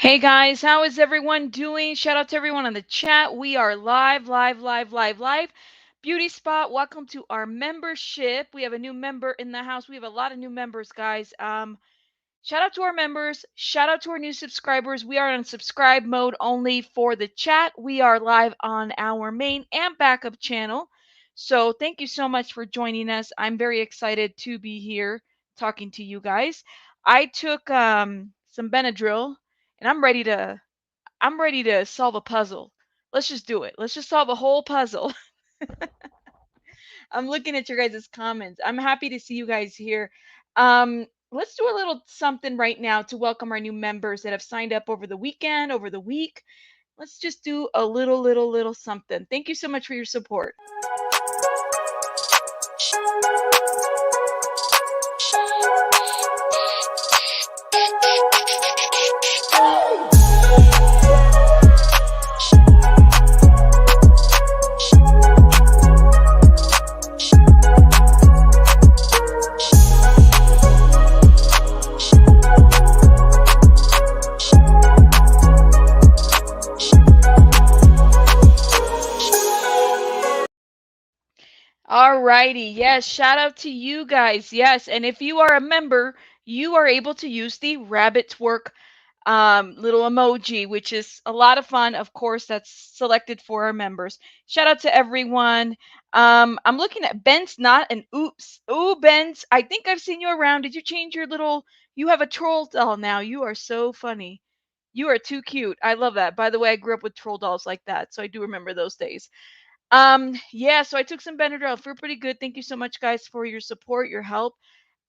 Hey guys, how is everyone doing? Shout out to everyone on the chat. We are live, live, live, live, live. Beauty Spot, welcome to our membership. We have a new member in the house. We have a lot of new members, guys. Shout out to our members. Shout out to our new subscribers. We are on subscribe mode only for the chat. We are live on our main and backup channel. So thank you so much for joining us. I'm very excited to be here talking to you guys. I took some Benadryl and I'm ready to solve a puzzle. Let's just do it. Let's just solve a whole puzzle. I'm looking at your guys' comments. I'm happy to see you guys here. Let's do a little something right now to welcome our new members that have signed up over the weekend, over the week. Let's just do a little something. Thank you so much for your support. Alrighty, yes, shout out to you guys. Yes, and if you are a member, you are able to use the rabbit twerk little emoji, which is a lot of fun. Of course, that's selected for our members. Shout out to everyone. I'm looking at Ben's not an oops. Ooh, Ben's, I think I've seen you around. Did you change your little, you have a troll doll now. You are so funny. You are too cute. I love that. By the way, I grew up with troll dolls like that, so I do remember those days. Yeah, so I took some Benadryl. I feel pretty good. Thank you so much, guys, for your support, your help.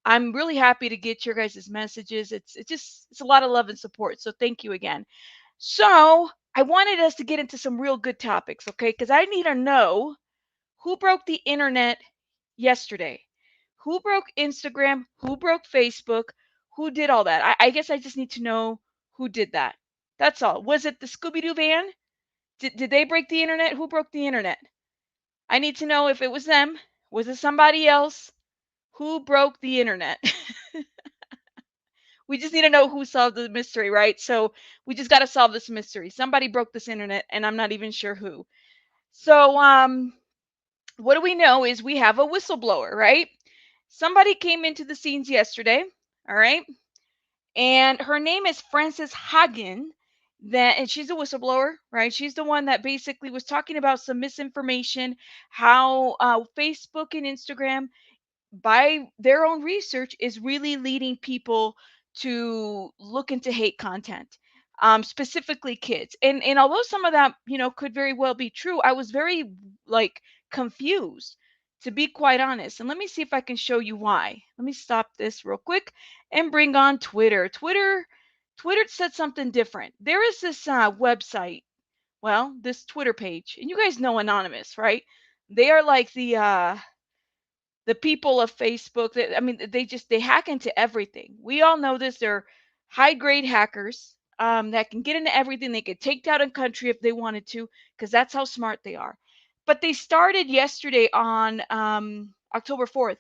I'm really happy to get your guys' messages. It's a lot of love and support. So thank you again. So I wanted us to get into some real good topics, okay? Because I need to know who broke the internet yesterday. Who broke Instagram? Who broke Facebook? Who did all that? I guess I just need to know who did that. That's all. Was it the Scooby Doo van? Did they break the internet? Who broke the internet? I need to know if it was them. Was it somebody else? Who broke the internet? We just need to know who solved the mystery, right? So we just got to solve this mystery. Somebody broke this internet, and I'm not even sure who. So, what do we know is we have a whistleblower, right? Somebody came into the scenes yesterday, all right? And her name is Frances Hagen. And she's a whistleblower, right? She's the one that basically was talking about some misinformation, how Facebook and Instagram by their own research is really leading people to look into hate content, specifically kids. And although some of that could very well be true, I was very like confused, to be quite honest. And let me see if I can show you why. Let me stop this real quick and bring on Twitter said something different. There is this website, well, this Twitter page, and you guys know Anonymous, right? They are like the people of Facebook. That, I mean, they hack into everything. We all know this. They're high grade hackers that can get into everything. They could take down a country if they wanted to, because that's how smart they are. But they started yesterday on October 4th.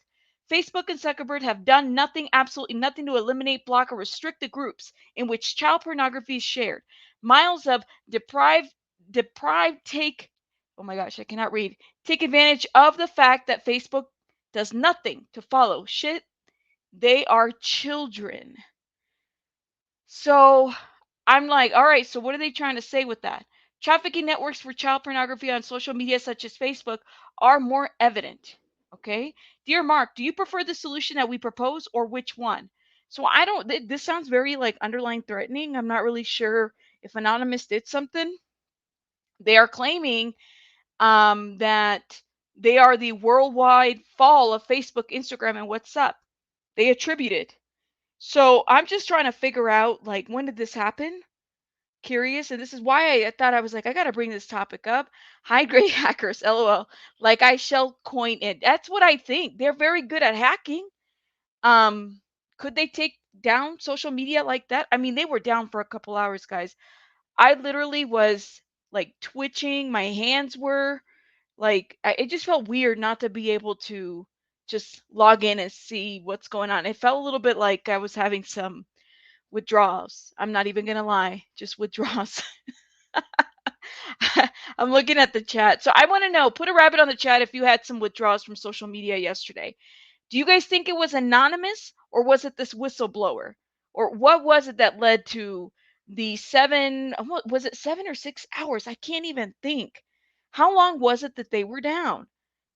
Facebook and Zuckerberg have done nothing, absolutely nothing, to eliminate, block, or restrict the groups in which child pornography is shared. Miles of deprived take, oh my gosh, I cannot read, take advantage of the fact that Facebook does nothing to follow shit. They are children. So I'm like, all right, so what are they trying to say with that? Trafficking networks for child pornography on social media such as Facebook are more evident. Okay. Dear Mark, do you prefer the solution that we propose or which one? So I don't, this sounds very like underlying threatening. I'm not really sure if Anonymous did something. They are claiming that they are the worldwide fall of Facebook, Instagram, and WhatsApp. They attribute it. So I'm just trying to figure out, like, when did this happen? Curious. And this is why I thought, I was like, I got to bring this topic up. High grade hackers, lol. Like, I shall coin it. That's what I think. They're very good at hacking. Could they take down social media like that? I mean, they were down for a couple hours, guys. I literally was like twitching. My hands were like, it just felt weird not to be able to just log in and see what's going on. It felt a little bit like I was having some withdrawals. I'm not even going to lie, just withdrawals. I'm looking at the chat. So I want to know, put a rabbit on the chat if you had some withdrawals from social media yesterday. Do you guys think it was anonymous or was it this whistleblower? Or what was it that led to the what was it, 7 or 6 hours? I can't even think. How long was it that they were down?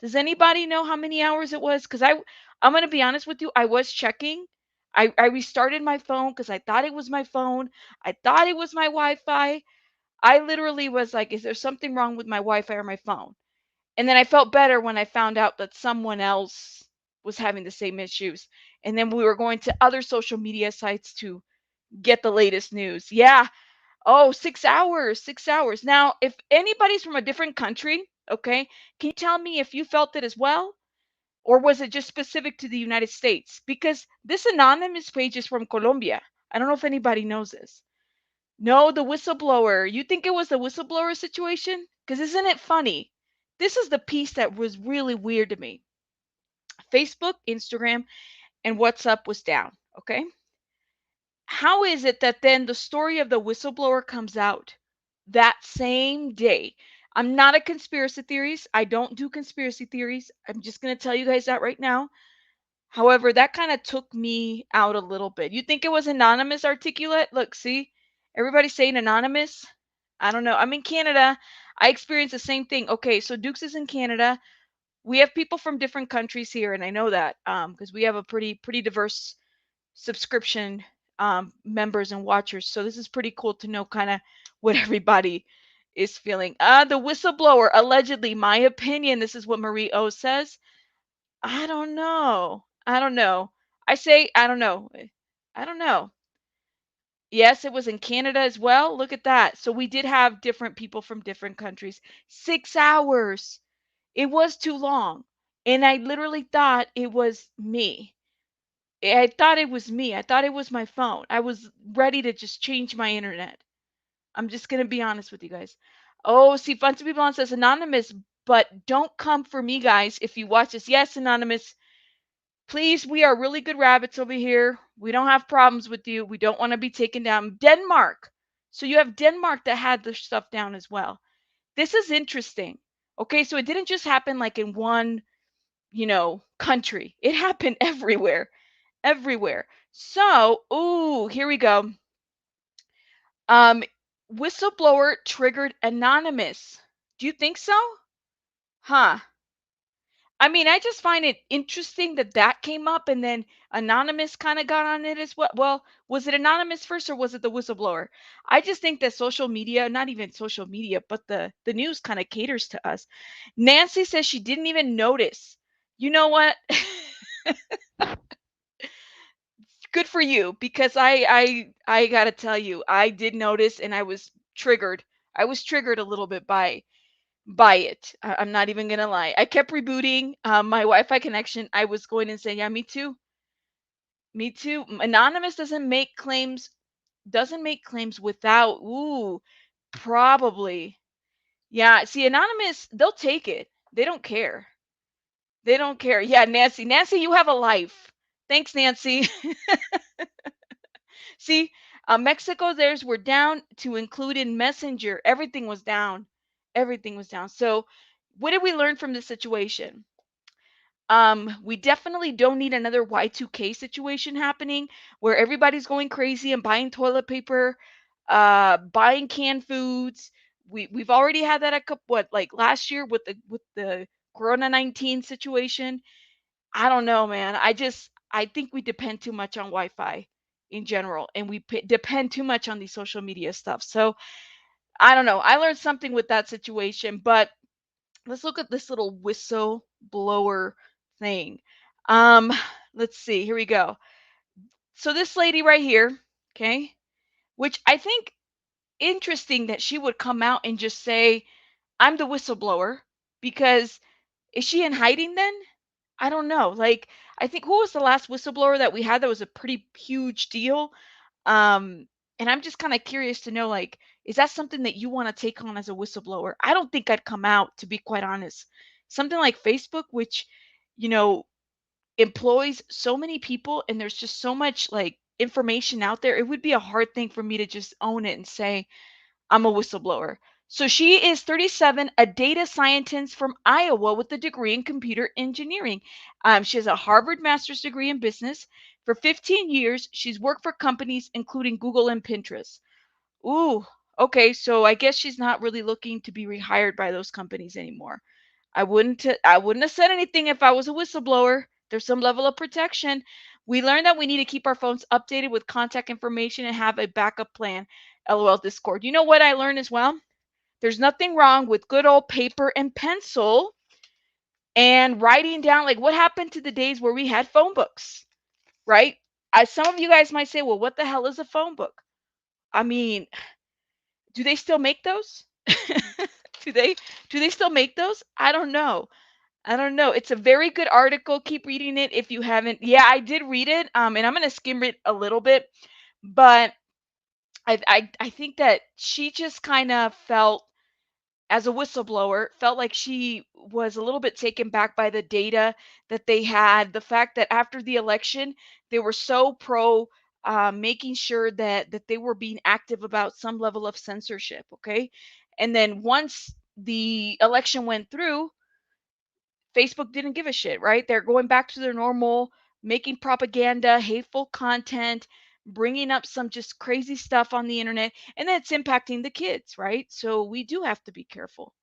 Does anybody know how many hours it was? Because I'm going to be honest with you, I was checking. I restarted my phone because I thought it was my phone. I thought it was my Wi-Fi. I literally was like, is there something wrong with my Wi-Fi or my phone? And then I felt better when I found out that someone else was having the same issues. And then we were going to other social media sites to get the latest news. Yeah. Oh, 6 hours, 6 hours. Now, if anybody's from a different country, okay, can you tell me if you felt it as well? Or was it just specific to the United States? Because this anonymous page is from Colombia. I don't know if anybody knows this. No, the whistleblower. You think it was the whistleblower situation? Because isn't it funny? This is the piece that was really weird to me. Facebook, Instagram, and WhatsApp was down. Okay. How is it that then the story of the whistleblower comes out that same day? I'm not a conspiracy theorist. I don't do conspiracy theories. I'm just going to tell you guys that right now. However, that kind of took me out a little bit. You think it was anonymous articulate? Look, see, everybody's saying anonymous. I don't know. I'm in Canada. I experienced the same thing. Okay, so Dukes is in Canada. We have people from different countries here, and I know that because we have a pretty diverse subscription members and watchers. So this is pretty cool to know kind of what everybody is feeling. The whistleblower, allegedly, my opinion, this is what Marie O says. I don't know. I don't know. I say, I don't know. I don't know. Yes, it was in Canada as well. Look at that. So we did have different people from different countries. 6 hours. It was too long. And I literally thought it was me. I thought it was me. I thought it was my phone. I was ready to just change my internet. I'm just going to be honest with you guys. Oh, see, Fun to Be Blonde says anonymous, but don't come for me, guys, if you watch this. Yes, anonymous. Please, we are really good rabbits over here. We don't have problems with you. We don't want to be taken down. Denmark. So you have Denmark that had the stuff down as well. This is interesting. Okay, so it didn't just happen like in one, country. It happened everywhere. Everywhere. So, ooh, here we go. Um, whistleblower triggered anonymous. Do you think so? Huh. I mean, I just find it interesting that that came up and then anonymous kind of got on it as well. Well, was it anonymous first or was it the whistleblower? I just think that social media, not even social media, but the news kind of caters to us. Nancy says she didn't even notice. You know what? Good for you because I got to tell you, I did notice and I was triggered. I was triggered a little bit by it. I'm not even gonna lie. I kept rebooting my Wi-Fi connection. I was going and saying, yeah, me too. Me too. Anonymous doesn't make claims. Doesn't make claims without. Ooh, probably. Yeah. See, anonymous, they'll take it. They don't care. They don't care. Yeah, Nancy. Nancy, you have a life. Thanks, Nancy. See, Mexico, theirs were down to include in Messenger. Everything was down. Everything was down. So, what did we learn from this situation? We definitely don't need another Y2K situation happening where everybody's going crazy and buying toilet paper, buying canned foods. We've already had that a couple like last year with the Corona-19 situation. I don't know, man. I think we depend too much on Wi-Fi in general, and we depend too much on the social media stuff. So I don't know. I learned something with that situation, but let's look at this little whistleblower thing. Um, let's see. Here we go. So this lady right here, okay, which I think interesting that she would come out and just say, "I'm the whistleblower," because is she in hiding then? I don't know. Like, I think who was the last whistleblower that we had that was a pretty huge deal? Um, and I'm just kind of curious to know, like, is that something that you want to take on as a whistleblower? I don't think I'd come out, to be quite honest. Something like Facebook, which, you know, employs so many people, and there's just so much like information out there, it would be a hard thing for me to just own it and say, I'm a whistleblower. So she is 37, a data scientist from Iowa with a degree in computer engineering. She has a Harvard master's degree in business. For 15 years, she's worked for companies including Google and Pinterest. Ooh, okay, so I guess she's not really looking to be rehired by those companies anymore. I wouldn't have said anything if I was a whistleblower. There's some level of protection. We learned that we need to keep our phones updated with contact information and have a backup plan. LOL Discord. You know what I learned as well? There's nothing wrong with good old paper and pencil and writing down, like, what happened to the days where we had phone books, right? Some of you guys might say, well, what the hell is a phone book? I mean, do they still make those? do they do they still make those? I don't know. I don't know. It's a very good article. Keep reading it if you haven't. Yeah, I did read it. And I'm gonna skim it a little bit, but I think that she just kind of felt, as a whistleblower, felt like she was a little bit taken back by the data that they had. The fact that after the election, they were so pro making sure that they were being active about some level of censorship. Okay, and then once the election went through, Facebook didn't give a shit, right? They're going back to their normal, making propaganda, hateful content, bringing up some just crazy stuff on the internet, and then it's impacting the kids, right? So we do have to be careful.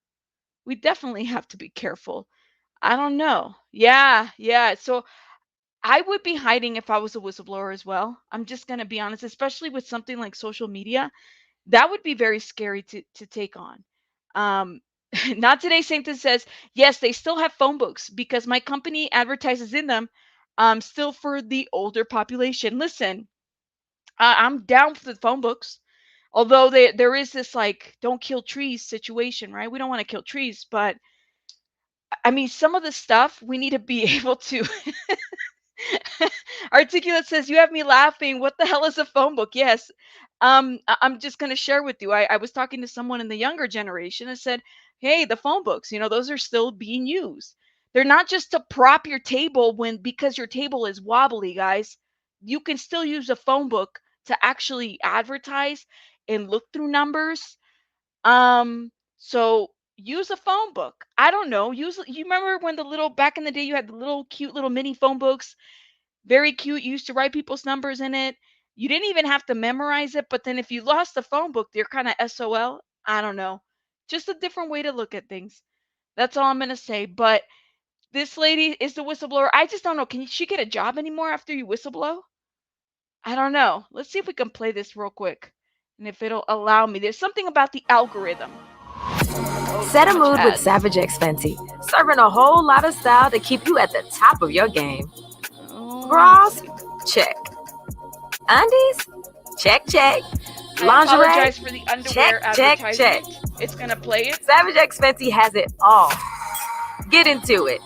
We definitely have to be careful. I don't know. Yeah, yeah. So I would be hiding if I was a whistleblower as well. I'm just going to be honest, especially with something like social media. That would be very scary to take on. Um, Not Today Sanctus says, yes, they still have phone books because my company advertises in them, still for the older population. Listen, I'm down for the phone books. Although there is this, like, don't kill trees situation, right? We don't want to kill trees, but I mean, some of the stuff we need to be able to. Articulate says, you have me laughing. What the hell is a phone book? Yes. I'm just going to share with you. I was talking to someone in the younger generation and said, hey, the phone books, those are still being used. They're not just to prop your table because your table is wobbly, guys. You can still use a phone book to actually advertise and look through numbers. So use a phone book. I don't know. You remember when back in the day you had the little cute little mini phone books, very cute. You used to write people's numbers in it. You didn't even have to memorize it, but then if you lost the phone book, you're kind of SOL. I don't know. Just a different way to look at things. That's all I'm gonna say. But this lady is the whistleblower. I just don't know. Can she get a job anymore after you whistleblow? I don't know. Let's see if we can play this real quick. And if it'll allow me. There's something about the algorithm. Oh, Set so a much mood with ads. Savage X Fenty, serving a whole lot of style to keep you at the top of your game. Oh, Bras? Check. Undies? Check, check. I Lingerie? apologize for the underwear Check, check, check. advertisement. It's gonna play it. Savage X Fenty has it all. Get into it.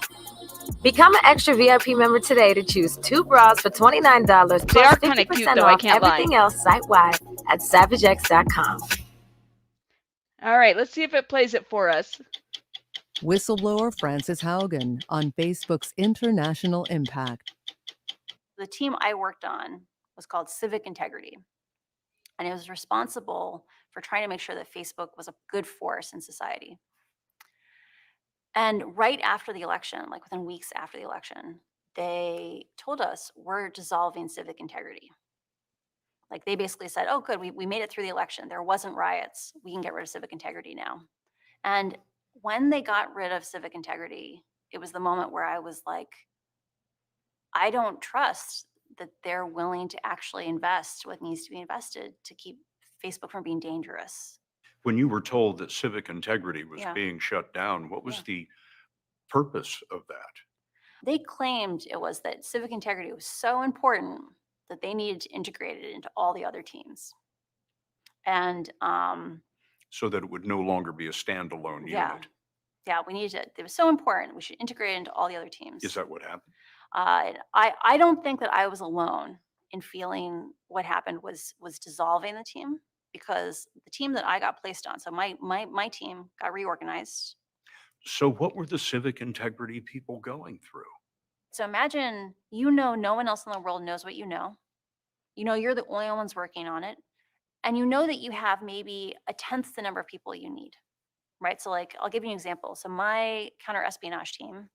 Become an extra VIP member today to choose 2 bras for $29 They plus are kind of cute, 50% though. I off can't lie. everything else site-wide at savagex.com. All right, let's see if it plays it for us. Whistleblower Frances Haugen on Facebook's International Impact. The team I worked on was called Civic Integrity, and it was responsible for trying to make sure that Facebook was a good force in society. And right after the election, like within weeks after the election, they told us, we're dissolving Civic Integrity. Like, they basically said, oh, good, we made it through the election. There wasn't riots. We can get rid of Civic Integrity now. And when they got rid of Civic Integrity, it was the moment where I was like, I don't trust that they're willing to actually invest what needs to be invested to keep Facebook from being dangerous. When you were told that Civic Integrity was being shut down, what was the purpose of that? They claimed it was that Civic Integrity was so important that they needed to integrate it into all the other teams. And so that it would no longer be a standalone unit. Yeah, we needed it. It was so important. We should integrate it into all the other teams. Is that what happened? I don't think that I was alone in feeling what happened was dissolving the team, because the team that I got placed on, so my team got reorganized. So what were the Civic Integrity people going through? So imagine, no one else in the world knows what you know. You know you're the only ones working on it, and you know that you have maybe a tenth the number of people you need, right? So like, I'll give you an example. So my counter-espionage team,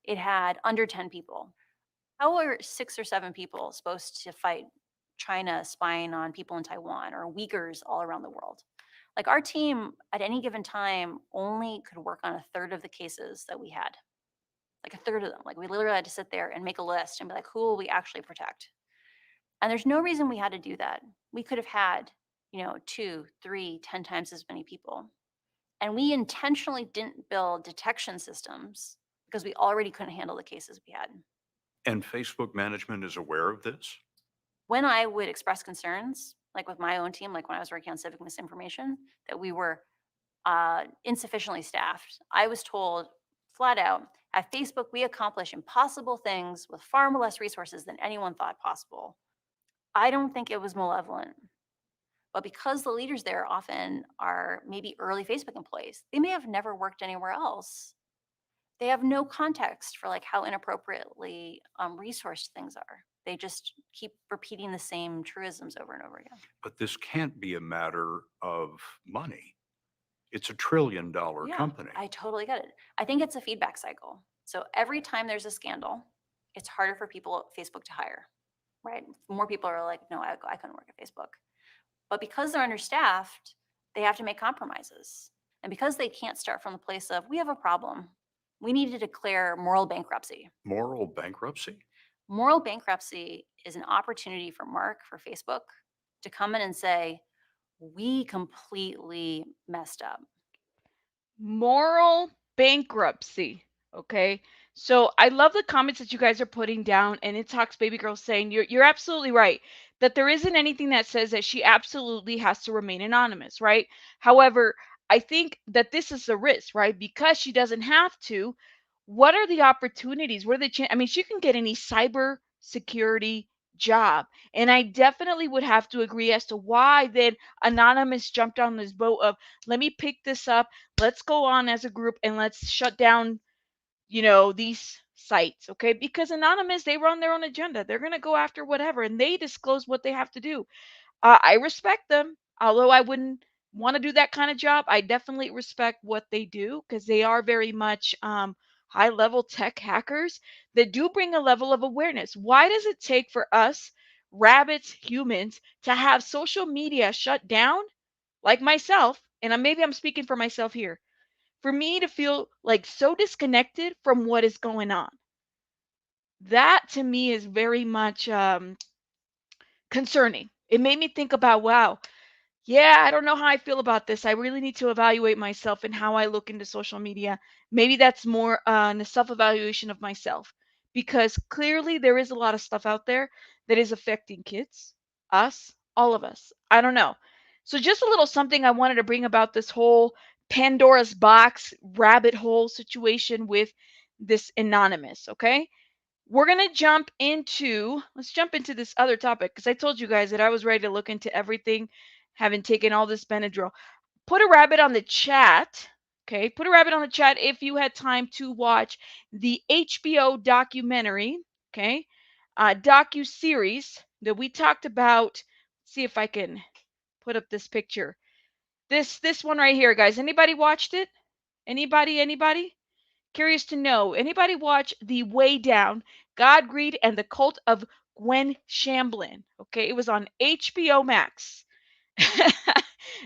it had under 10 people. How are 6 or 7 people supposed to fight China spying on people in Taiwan or Uyghurs all around the world? Like, our team at any given time only could work on a third of the cases that we had. Like a third of them. Like, we literally had to sit there and make a list and be like, who will we actually protect? And there's no reason we had to do that. We could have had, 2, 3, 10 times as many people. And we intentionally didn't build detection systems because we already couldn't handle the cases we had. And Facebook management is aware of this? When I would express concerns, like with my own team, like when I was working on civic misinformation, that we were insufficiently staffed, I was told flat out, at Facebook, we accomplish impossible things with far less resources than anyone thought possible. I don't think it was malevolent. But because the leaders there often are maybe early Facebook employees, they may have never worked anywhere else. They have no context for like how inappropriately resourced things are. They just keep repeating the same truisms over and over again. But this can't be a matter of money. It's $1 trillion company. I totally get it. I think it's a feedback cycle. So every time there's a scandal, it's harder for people at Facebook to hire, right? More people are like, no, I couldn't work at Facebook. But because they're understaffed, they have to make compromises. And because they can't start from the place of, we have a problem, we need to declare moral bankruptcy. Moral bankruptcy? Moral bankruptcy is an opportunity for Mark, for Facebook, to come in and say, we completely messed up. Moral bankruptcy. Okay. So I love the comments that you guys are putting down, and it talks baby girl saying you're absolutely right that there isn't anything that says that she absolutely has to remain anonymous, right? However, I think that this is a risk, right? Because she doesn't have to. What are the opportunities? What are the I mean, she can get any cyber security job, and I definitely would have to agree as to why then Anonymous jumped on this boat of let me pick this up, let's go on as a group and let's shut down these sites, okay? Because Anonymous, they run their own agenda. They're going to go after whatever and they disclose what they have to do. I respect them, although I wouldn't want to do that kind of job. I definitely respect what they do because they are very much high level tech hackers that do bring a level of awareness. Why does it take for us, rabbits, humans, to have social media shut down, like myself? And maybe I'm speaking for myself here, for me to feel like so disconnected from what is going on. That to me is very much concerning. It made me think about, wow, yeah, I don't know how I feel about this. I really need to evaluate myself and how I look into social media. Maybe that's more a self evaluation of myself because clearly there is a lot of stuff out there that is affecting kids, us, all of us. I don't know. So, just a little something I wanted to bring about this whole Pandora's box rabbit hole situation with this anonymous, okay? We're going to let's jump into this other topic because I told you guys that I was ready to look into everything, having taken all this Benadryl. Put a rabbit on the chat. Okay, put a rabbit on the chat if you had time to watch the HBO documentary, okay, docu-series that we talked about. Let's see if I can put up this picture. This one right here, guys. Anybody watched it? Anybody? Curious to know. Anybody watch The Way Down, God, Greed, and the Cult of Gwen Shamblin? Okay, it was on HBO Max.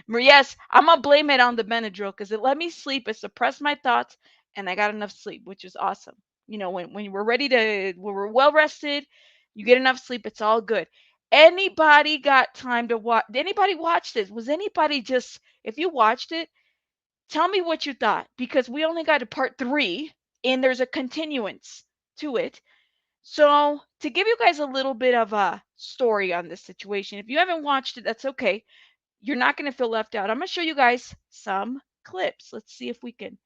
Yes, I'm gonna blame it on the Benadryl because it let me sleep, it suppressed my thoughts, and I got enough sleep, which is awesome. When we're ready when we're well rested, you get enough sleep, it's all good. Anybody got time to watch? Anybody watch this? Was anybody just, if you watched it, tell me what you thought because we only got to part 3 and there's a continuance to it. So, to give you guys a little bit of a story on this situation, if you haven't watched it, that's okay. You're not going to feel left out. I'm going to show you guys some clips. Let's see if we can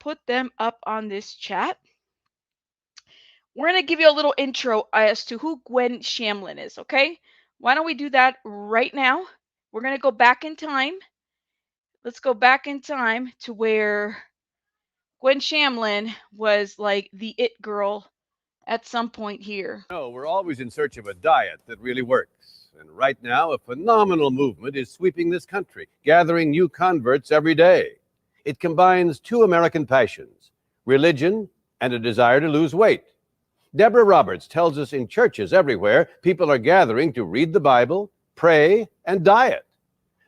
put them up on this chat. We're going to give you a little intro as to who Gwen Shamblin is, okay? Why don't we do that right now? We're going to go back in time. Let's go back in time to where Gwen Shamblin was like the it girl at some point here. No, we're always in search of a diet that really works. And right now, a phenomenal movement is sweeping this country, gathering new converts every day. It combines two American passions, religion and a desire to lose weight. Deborah Roberts tells us in churches everywhere, people are gathering to read the Bible, pray, and diet.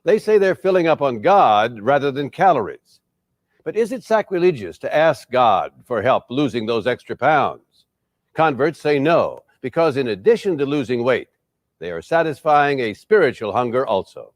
They say they're filling up on God rather than calories. But is it sacrilegious to ask God for help losing those extra pounds? Converts say no, because in addition to losing weight, they are satisfying a spiritual hunger also.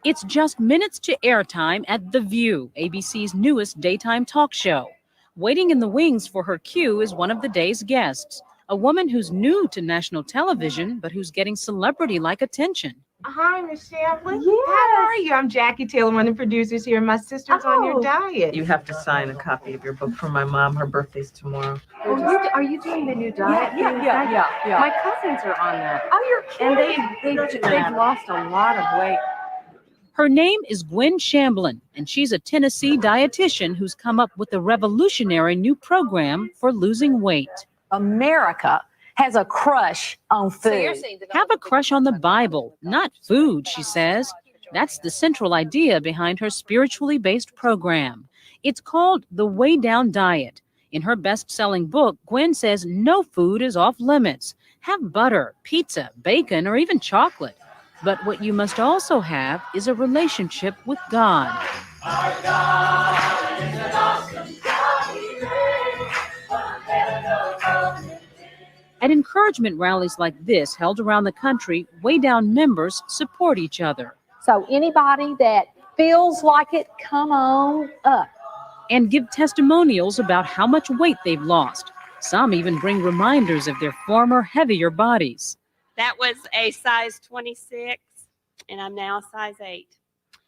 It's just minutes to airtime at The View, ABC's newest daytime talk show. Waiting in the wings for her cue is one of the day's guests, a woman who's new to national television, but who's getting celebrity-like attention. Hi, Miss Shamblin. Yes. How are you? I'm Jackie Taylor, one of the producers here. My sister's on your diet. You have to sign a copy of your book for my mom. Her birthday's tomorrow. Are you doing the new diet? Yeah. My cousins are on that. Oh, you're kidding. And they've lost a lot of weight. Her name is Gwen Shamblin, and she's a Tennessee dietitian who's come up with a revolutionary new program for losing weight. America has a crush on food. Have a crush on the Bible, not food, she says. That's the central idea behind her spiritually based program. It's called the Way Down Diet. In her best-selling book, Gwen says no food is off limits. Have butter, pizza, bacon, or even chocolate. But what you must also have is a relationship with God. Our God is an awesome God. He reigns from heaven above. At encouragement rallies like this held around the country, Way Down members support each other. So anybody that feels like it, come on up. And give testimonials about how much weight they've lost. Some even bring reminders of their former heavier bodies. That was a size 26, and I'm now a size 8.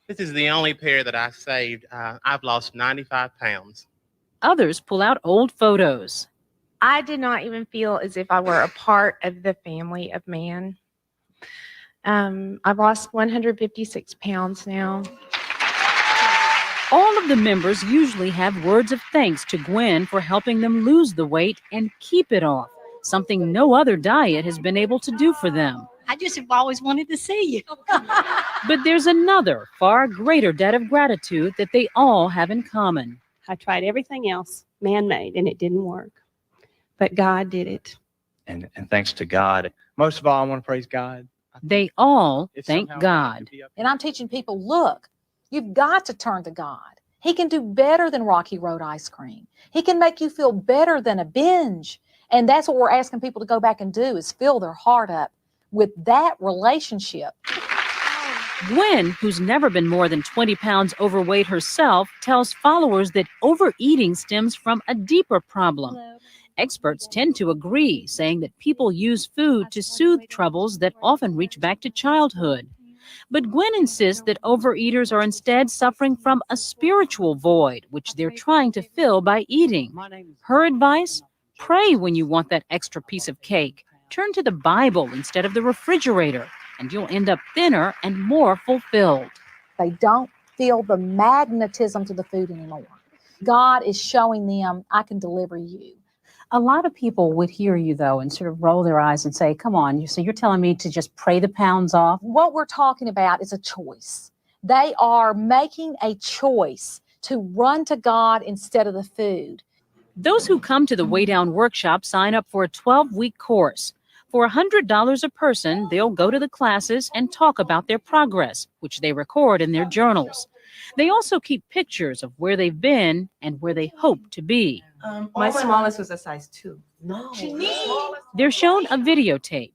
This is the only pair that I saved. I've lost 95 pounds. Others pull out old photos. I did not even feel as if I were a part of the family of man. I've lost 156 pounds now. All of the members usually have words of thanks to Gwen for helping them lose the weight and keep it off, something no other diet has been able to do for them. I just have always wanted to see you. But there's another, far greater debt of gratitude that they all have in common. I tried everything else, man-made, and it didn't work. But God did it. And thanks to God. Most of all, I want to praise God. They all thank God. And I'm teaching people, look, you've got to turn to God. He can do better than Rocky Road ice cream. He can make you feel better than a binge. And that's what we're asking people to go back and do, is fill their heart up with that relationship. Gwen, who's never been more than 20 pounds overweight herself, tells followers that overeating stems from a deeper problem. Experts tend to agree, saying that people use food to soothe troubles that often reach back to childhood. But Gwen insists that overeaters are instead suffering from a spiritual void, which they're trying to fill by eating. Her advice? Pray when you want that extra piece of cake. Turn to the Bible instead of the refrigerator, and you'll end up thinner and more fulfilled. They don't feel the magnetism to the food anymore. God is showing them, I can deliver you. A lot of people would hear you, though, and sort of roll their eyes and say, come on, so you're telling me to just pray the pounds off? What we're talking about is a choice. They are making a choice to run to God instead of the food. Those who come to the Way Down workshop sign up for a 12-week course. For $100 a person, they'll go to the classes and talk about their progress, which they record in their journals. They also keep pictures of where they've been and where they hope to be. My smallest was a size 2. No. They're shown a videotape.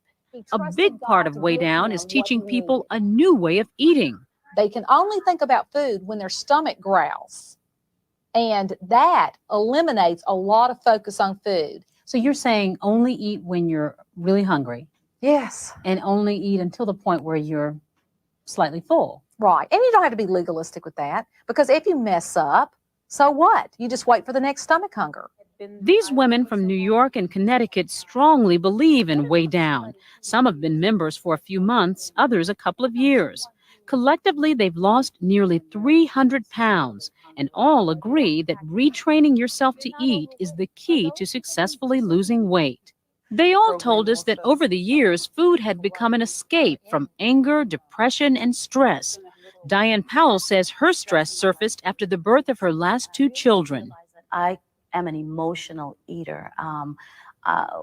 A big part of Way Down is teaching people a new way of eating. They can only think about food when their stomach growls. And that eliminates a lot of focus on food. So you're saying only eat when you're really hungry? Yes. And only eat until the point where you're slightly full? Right. And you don't have to be legalistic with that, because if you mess up, so what? You just wait for the next stomach hunger. These women from New York and Connecticut strongly believe in Way Down. Some have been members for a few months, others a couple of years. Collectively, they've lost nearly 300 pounds, and all agree that retraining yourself to eat is the key to successfully losing weight. They all told us that over the years, food had become an escape from anger, depression, and stress. Diane Powell says her stress surfaced after the birth of her last 2 children. I am an emotional eater.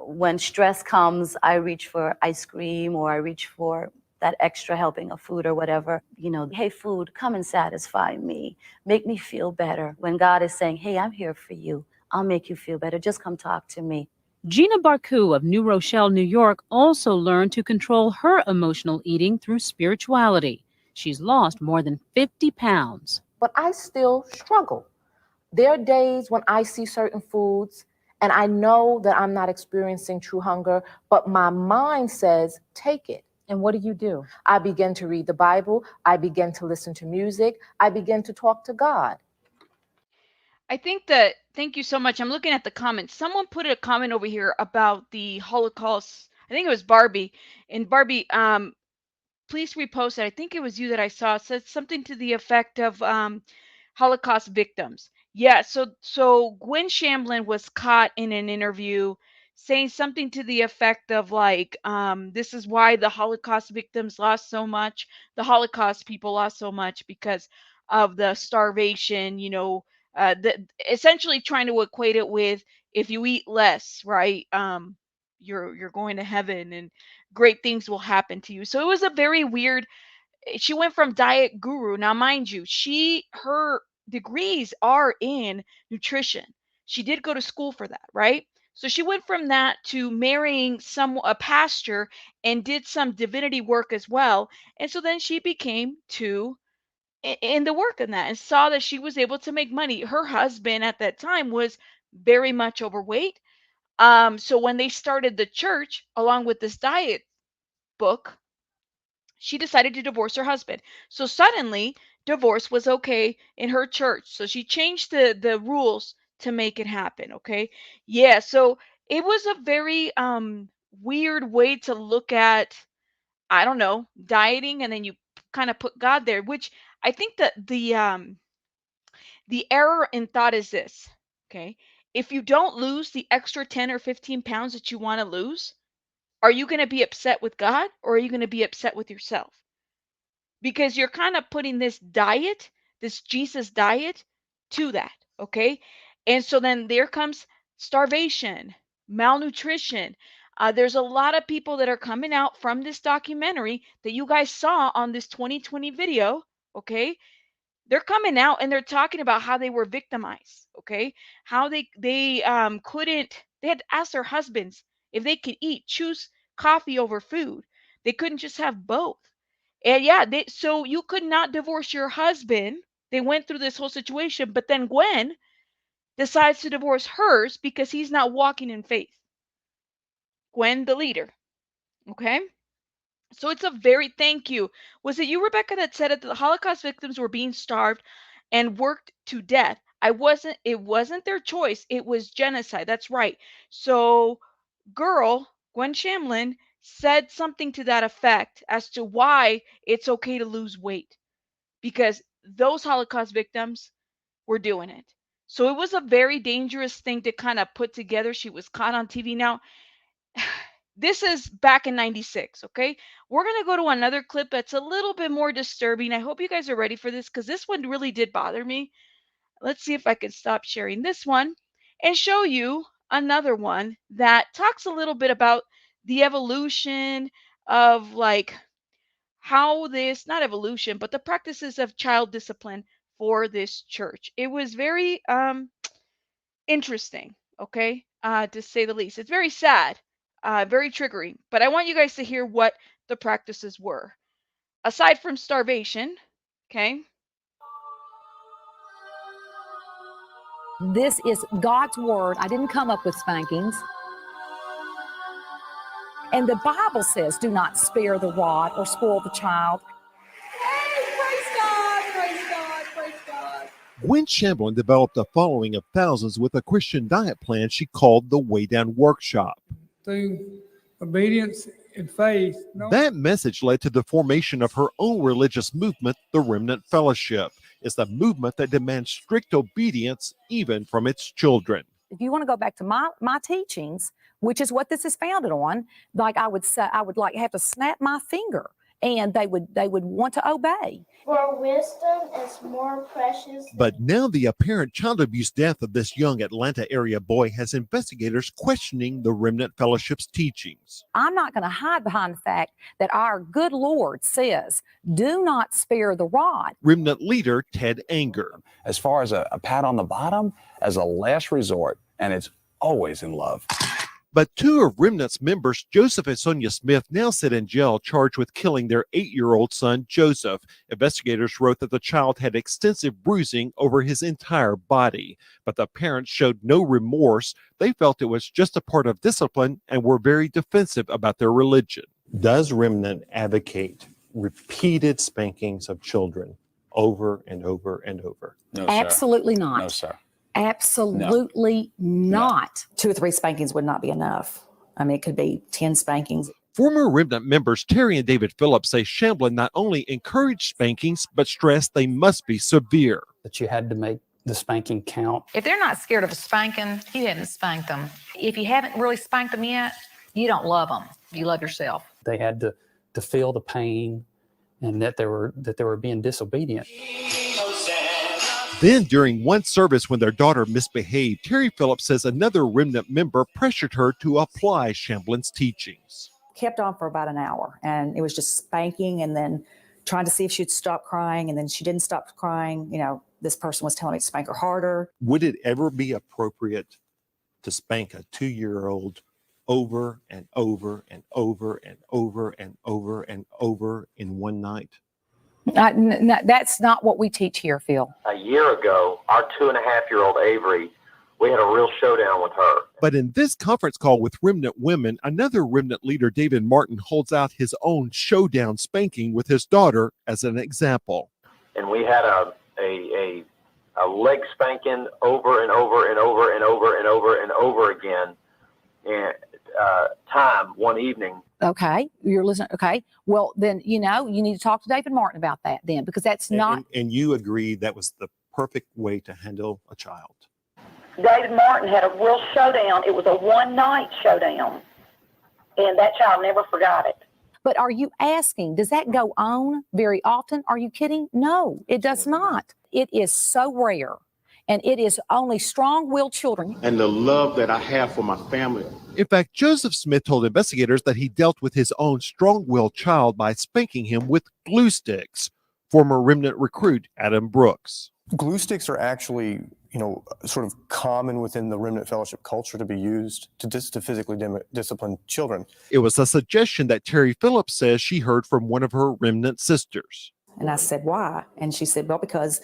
When stress comes, I reach for ice cream or I reach for that extra helping of food or whatever. You know, hey, food, come and satisfy me. Make me feel better. When God is saying, hey, I'm here for you. I'll make you feel better. Just come talk to me. Gina Barku of New Rochelle, New York, also learned to control her emotional eating through spirituality. She's lost more than 50 pounds. But I still struggle. There are days when I see certain foods and I know that I'm not experiencing true hunger, but my mind says, take it. And what do? I begin to read the Bible. I begin to listen to music. I begin to talk to God. I think that, thank you so much. I'm looking at the comments. Someone put a comment over here about the Holocaust. I think it was Barbie. And Barbie, please repost it. I think it was you that I saw. It said something to the effect of Holocaust victims. Yeah, so Gwen Shamblin was caught in an interview saying something to the effect of like, this is why the Holocaust victims lost so much. The Holocaust people lost so much because of the starvation, essentially trying to equate it with if you eat less, right? You're going to heaven and great things will happen to you. So it was a very weird. She went from diet guru. Now, mind you, her degrees are in nutrition. She did go to school for that, right? So she went from that to marrying a pastor and did some divinity work as well. And so then she became in the work in that and saw that she was able to make money. Her husband at that time was very much overweight. So when they started the church along with this diet book, she decided to divorce her husband. So suddenly divorce was okay in her church. So she changed the rules to make it happen. Okay. Yeah. So it was a very weird way to look at, I don't know, dieting, and then you kind of put God there, which I think that the error in thought is this. Okay. If you don't lose the extra 10 or 15 pounds that you want to lose, are you going to be upset with God or are you going to be upset with yourself? Because you're kind of putting this diet, this Jesus diet, to that, okay? And so then there comes starvation, malnutrition. There's a lot of people that are coming out from this documentary that you guys saw on this 2020 video, okay? They're coming out and they're talking about how they were victimized, okay? How they couldn't, they had to ask their husbands if they could choose coffee over food. They couldn't just have both. And yeah, so you could not divorce your husband. They went through this whole situation, but then Gwen decides to divorce hers because he's not walking in faith. Gwen, the leader. Okay? So it's a very, thank you. Was it you, Rebecca, that said that the Holocaust victims were being starved and worked to death? It wasn't their choice. It was genocide. That's right. So Gwen Shamblin, said something to that effect as to why it's okay to lose weight, because those Holocaust victims were doing it. So it was a very dangerous thing to kind of put together. She was caught on TV. Now, this is back in 96, okay? We're going to go to another clip that's a little bit more disturbing. I hope you guys are ready for this because this one really did bother me. Let's see if I can stop sharing this one and show you another one that talks a little bit about the evolution of like how this, not evolution, but the practices of child discipline for this church. It was very interesting, okay, to say the least. It's very sad, very triggering, but I want you guys to hear what the practices were. Aside from starvation, okay? This is God's word. I didn't come up with spankings. And the Bible says, do not spare the rod or spoil the child. Praise God, praise God, praise God. Gwen Shamblin developed a following of thousands with a Christian diet plan she called the Way Down Workshop. Through obedience and faith. That message led to the formation of her own religious movement, the Remnant Fellowship. It's the movement that demands strict obedience even from its children. if you want to go back to my teachings, which is what this is founded on, like I would say, I would like have to snap my finger, and they would want to obey. For wisdom is more precious. But now the apparent child abuse death of this young Atlanta area boy has investigators questioning the Remnant Fellowship's teachings. I'm not going to hide behind the fact that our good Lord says, do not spare the rod. Remnant leader Ted Anger. As far as a pat on the bottom, as a last resort, and it's always in love. But two of Remnant's members, Joseph and Sonia Smith, now sit in jail charged with killing their 8-year-old son, Joseph. Investigators wrote that the child had extensive bruising over his entire body, but the parents showed no remorse. They felt it was just a part of discipline and were very defensive about their religion. Does Remnant advocate repeated spankings of children over and over and over? No, Absolutely sir. not. No, sir. Absolutely not. 2 or 3 spankings would not be enough. I mean, it could be 10 spankings. Former Remnant members Terry and David Phillips say Shamblin not only encouraged spankings, but stressed they must be severe. That you had to make the spanking count. If they're not scared of a spanking, you didn't spank them. If you haven't really spanked them yet, you don't love them. You love yourself. They had to feel the pain and that they were being disobedient. Then during one service when their daughter misbehaved, Terry Phillips says another Remnant member pressured her to apply Shamblin's teachings. Kept on for about an hour, and it was just spanking and then trying to see if she'd stop crying, and then she didn't stop crying. You know, this person was telling me to spank her harder. Would it ever be appropriate to spank a 2-year-old over and over and over and over and over and over in one night? That's not what we teach here, Phil. A year ago, our 2.5-year-old Avery, we had a real showdown with her. But in this conference call with Remnant women, another Remnant leader, David Martin, holds out his own showdown spanking with his daughter as an example. And we had a leg spanking over and over and over and over and over and over again, and one evening. Okay, you're listening. Okay, well then you need to talk to David Martin about that then, because that's not. And you agree that was the perfect way to handle a child. David Martin had a real showdown. It was a one-night showdown, and that child never forgot it. But are you asking, does that go on very often? Are you kidding? No, it does not. It is so rare. And it is only strong-willed children. And the love that I have for my family. In fact, Joseph Smith told investigators that he dealt with his own strong-willed child by spanking him with glue sticks. Former Remnant recruit Adam Brooks. Glue sticks are actually, sort of common within the Remnant Fellowship culture to be used to physically discipline children. It was a suggestion that Terry Phillips says she heard from one of her Remnant sisters. And I said, why? And she said, well, because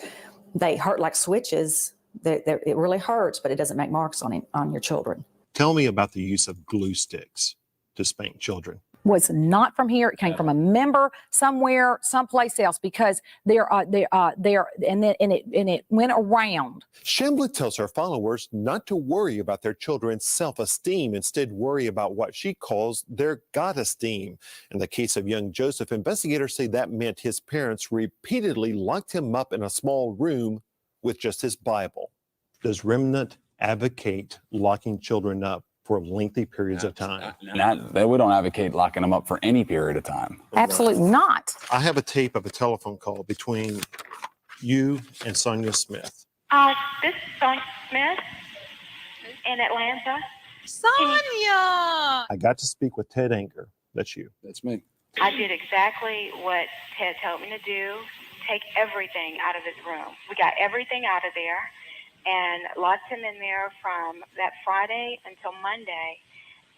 they hurt like switches. It really hurts, but it doesn't make marks on your children. Tell me about the use of glue sticks to spank children. Was not from here. It came from a member somewhere, someplace else, because it went around. Shamblin tells her followers not to worry about their children's self-esteem, instead worry about what she calls their God-esteem. In the case of young Joseph, investigators say that meant his parents repeatedly locked him up in a small room with just his Bible. Does Remnant advocate locking children up for lengthy periods of time? We don't advocate locking them up for any period of time. Absolutely not. I have a tape of a telephone call between you and Sonia Smith. This is Sonia Smith in Atlanta. Sonia! I got to speak with Ted Anger. That's you. That's me. I did exactly what Ted told me to do. Take everything out of his room. We got everything out of there and locked him in there from that Friday until Monday,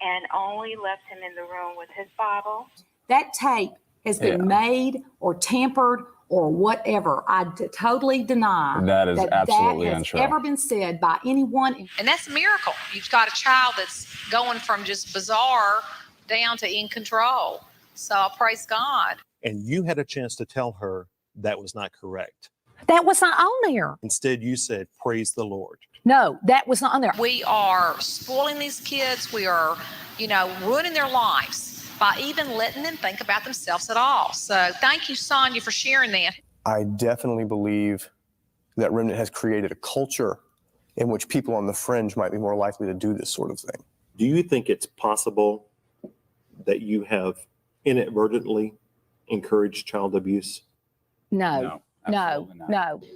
and only left him in the room with his Bible. That tape has been made or tampered or whatever. I totally deny that is absolutely that has untrue. Ever been said by anyone. And that's a miracle. You've got a child that's going from just bizarre down to in control. So I praise God. And you had a chance to tell her that was not correct. That was not on there. Instead, you said, praise the Lord. No, that was not on there. We are spoiling these kids. We are, ruining their lives by even letting them think about themselves at all. So thank you, Sonia, for sharing that. I definitely believe that Remnant has created a culture in which people on the fringe might be more likely to do this sort of thing. Do you think it's possible that you have inadvertently encouraged child abuse? No.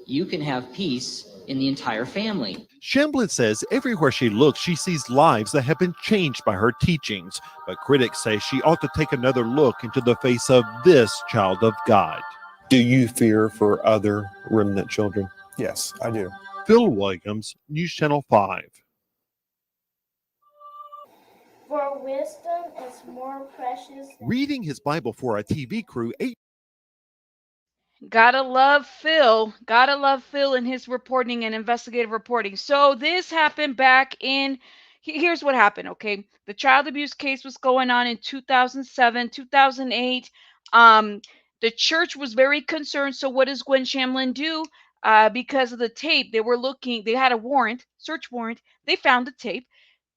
You can have peace in the entire family. Shamblin says everywhere she looks, she sees lives that have been changed by her teachings. But critics say she ought to take another look into the face of this child of God. Do you fear for other remnant children? Yes, I do. Phil Williams, News Channel 5. For wisdom is more precious than Reading his Bible for a TV crew, Gotta love Phil. Gotta love Phil and his reporting and investigative reporting. So this happened back in, here's what happened, okay? The child abuse case was going on in 2007, 2008. The church was very concerned. So what does Gwen Shamblin do? Because of the tape, they had a warrant, search warrant. They found the tape.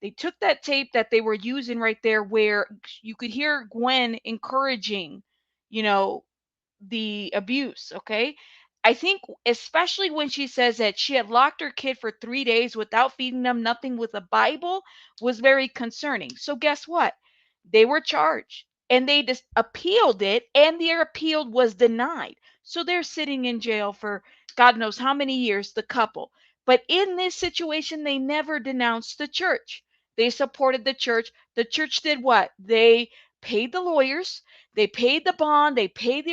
They took that tape that they were using right there where you could hear Gwen encouraging, the abuse, okay? I think especially when she says that she had locked her kid for 3 days without feeding them nothing with a Bible was very concerning. So guess what? They were charged and they just appealed it, and their appeal was denied. So they're sitting in jail for God knows how many years, the couple. But in this situation, they never denounced the church. They supported the church. The church did what? They paid the lawyers, they paid the bond, they paid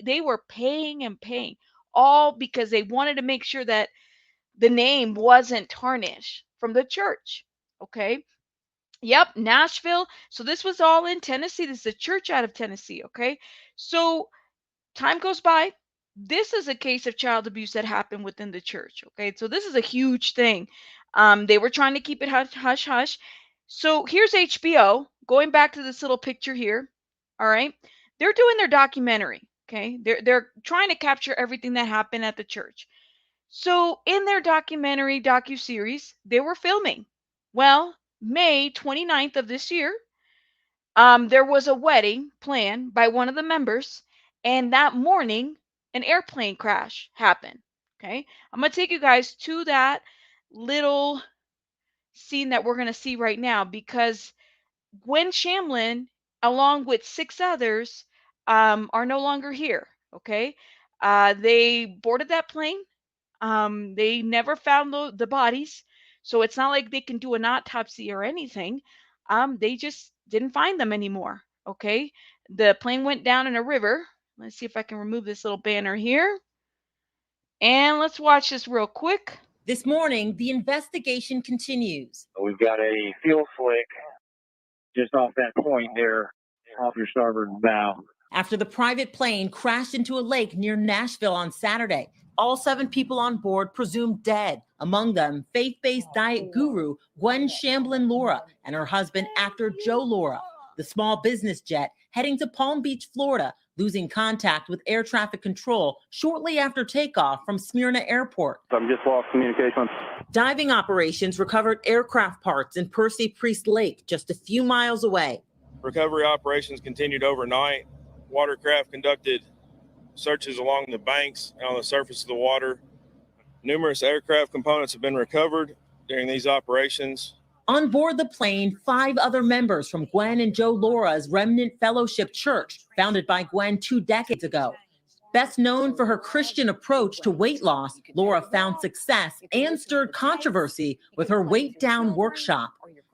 they were paying and paying, all because they wanted to make sure that the name wasn't tarnished from the church. Okay. Yep, Nashville. So this was all in Tennessee. This is a church out of Tennessee. Okay. So time goes by. This is a case of child abuse that happened within the church. Okay. So this is a huge thing. They were trying to keep it hush, hush, hush. So here's HBO going back to this little picture here. All right. They're doing their documentary. Okay. They're trying to capture everything that happened at the church. So in their documentary docuseries, they were filming. Well, May 29th of this year, there was a wedding planned by one of the members, and that morning, an airplane crash happened. Okay. I'm going to take you guys to that little scene that we're going to see right now, because Gwen Shamblin, along with 6 others, are no longer here. Okay. They boarded that plane. They never found the bodies. So it's not like they can do an autopsy or anything. They just didn't find them anymore. Okay. The plane went down in a river. Let's see if I can remove this little banner here. And let's watch this real quick. This morning, the investigation continues. We've got a fuel slick just off that point there, off your starboard bow. After the private plane crashed into a lake near Nashville on Saturday, all 7 people on board presumed dead, among them faith-based diet guru Gwen Shamblin Lara and her husband, actor Joe Lara. The small business jet heading to Palm Beach, Florida, losing contact with air traffic control shortly after takeoff from Smyrna Airport. I'm just lost communication. Diving operations recovered aircraft parts in Percy Priest Lake, just a few miles away. Recovery operations continued overnight. Watercraft conducted searches along the banks and on the surface of the water. Numerous aircraft components have been recovered during these operations. On board the plane, 5 other members from Gwen and Joe Lara's Remnant Fellowship Church, founded by Gwen 2 decades ago. Best known for her Christian approach to weight loss, Lara found success and stirred controversy with her Weight Down workshop,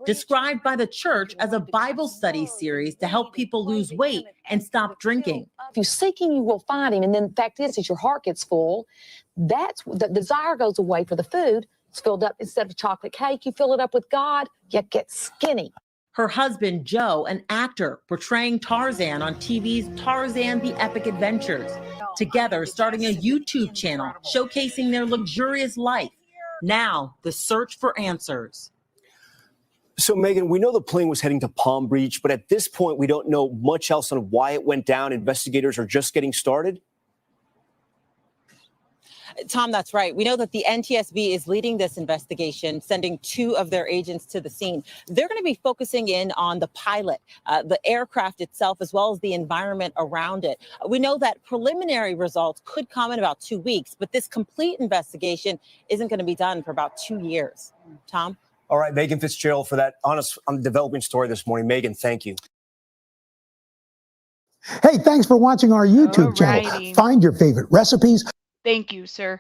described by the church as a Bible study series to help people lose weight and stop drinking. If you're seeking, you will find him. And then the fact is, as your heart gets full, that's the desire goes away for the food. It's filled up. Instead of a chocolate cake, you fill it up with God, you get skinny. Her husband, Joe, an actor portraying Tarzan on TV's Tarzan the Epic Adventures, together starting a YouTube channel showcasing their luxurious life. Now, the search for answers. So, Megan, we know the plane was heading to Palm Beach, but at this point, we don't know much else on why it went down. Investigators are just getting started. Tom, that's right. We know that the NTSB is leading this investigation, sending 2 of their agents to the scene. They're going to be focusing in on the pilot, the aircraft itself, as well as the environment around it. We know that preliminary results could come in about 2 weeks, but this complete investigation isn't going to be done for about 2 years. Tom? All right, Megan Fitzgerald for that honest, developing story this morning. Megan, thank you. Hey, thanks for watching our YouTube channel. Alrighty. Find your favorite recipes. Thank you, sir.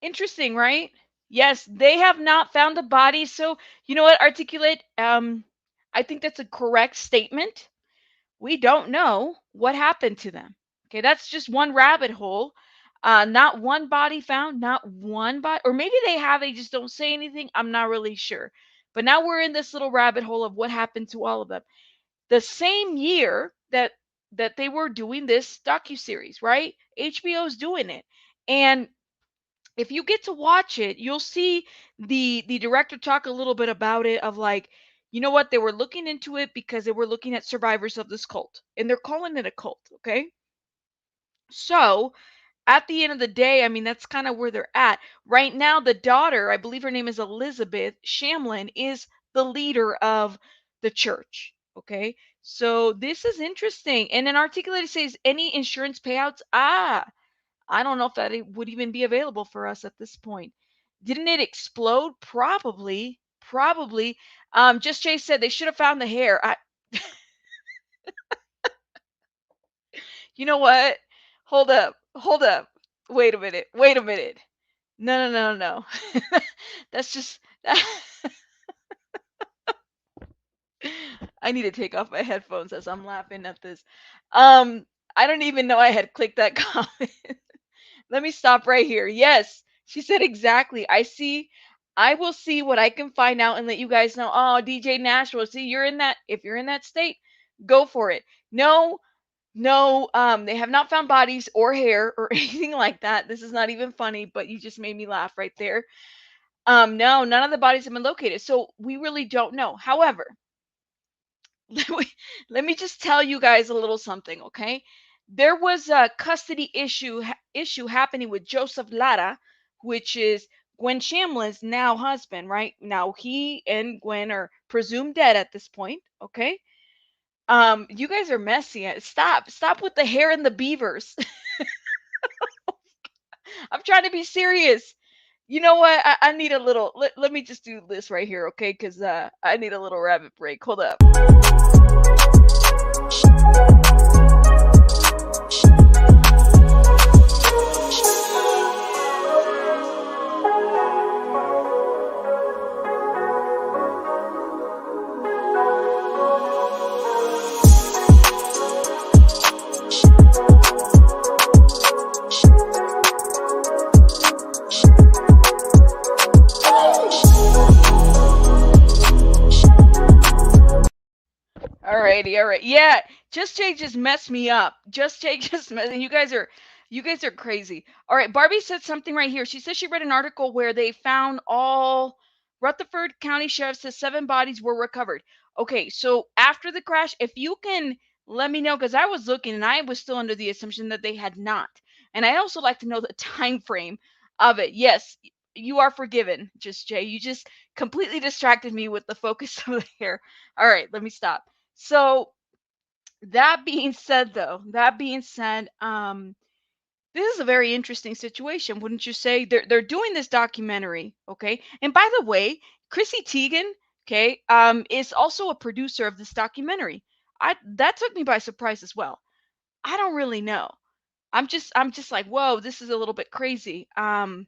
Interesting, right? Yes, they have not found a body. So, you know what, Articulate? I think that's a correct statement. We don't know what happened to them. Okay, that's just one rabbit hole. Not one body found, not one body, or maybe they have, they just don't say anything. I'm not really sure. But now we're in this little rabbit hole of what happened to all of them. The same year that they were doing this docuseries, right? HBO's doing it. And if you get to watch it, you'll see the director talk a little bit about it, of like, you know what, they were looking into it because they were looking at survivors of this cult, and they're calling it a cult, okay? So at the end of the day, I mean, that's kind of where they're at. Right now, the daughter, I believe her name is Elizabeth Shamblin, is the leader of the church, okay? So this is interesting. And then Articulated says, any insurance payouts? I don't know if that would even be available for us at this point. Didn't it explode? Probably. Just Jay said they should have found the hair. You know what? Hold up. Wait a minute. No. That's just. I need to take off my headphones as I'm laughing at this. I don't even know I had clicked that comment. Let me stop right here. Yes, she said exactly. I will see what I can find out and let you guys know. Oh, DJ Nashville, see, you're in that. If you're in that state, go for it. No, they have not found bodies or hair or anything like that. This is not even funny, but you just made me laugh right there. No, none of the bodies have been located, so we really don't know. However, let me just tell you guys a little something, okay? There was a custody issue happening with Joseph Lara, which is Gwen Shamblin's now husband, right? Now he and Gwen are presumed dead at this point, okay? You guys are messy. Stop with the hair and the beavers. I'm trying to be serious. You know what? I need a little. Let me just do this right here, okay? Because I need a little rabbit break. Hold up. Alrighty, all right. Yeah, Just Jay just messed me up. Just Jay just messed. You guys are crazy. All right, Barbie said something right here. She says she read an article where they found all Rutherford County Sheriff says 7 bodies were recovered. Okay, so after the crash, if you can let me know, because I was looking and I was still under the assumption that they had not. And I'd also like to know the time frame of it. Yes, you are forgiven, Just Jay. You just completely distracted me with the focus of the hair. All right, let me stop. So that being said, this is a very interesting situation, wouldn't you say? They're doing this documentary, okay? And by the way, Chrissy Teigen, okay, is also a producer of this documentary. That took me by surprise as well. I don't really know. I'm just like, whoa, this is a little bit crazy. Not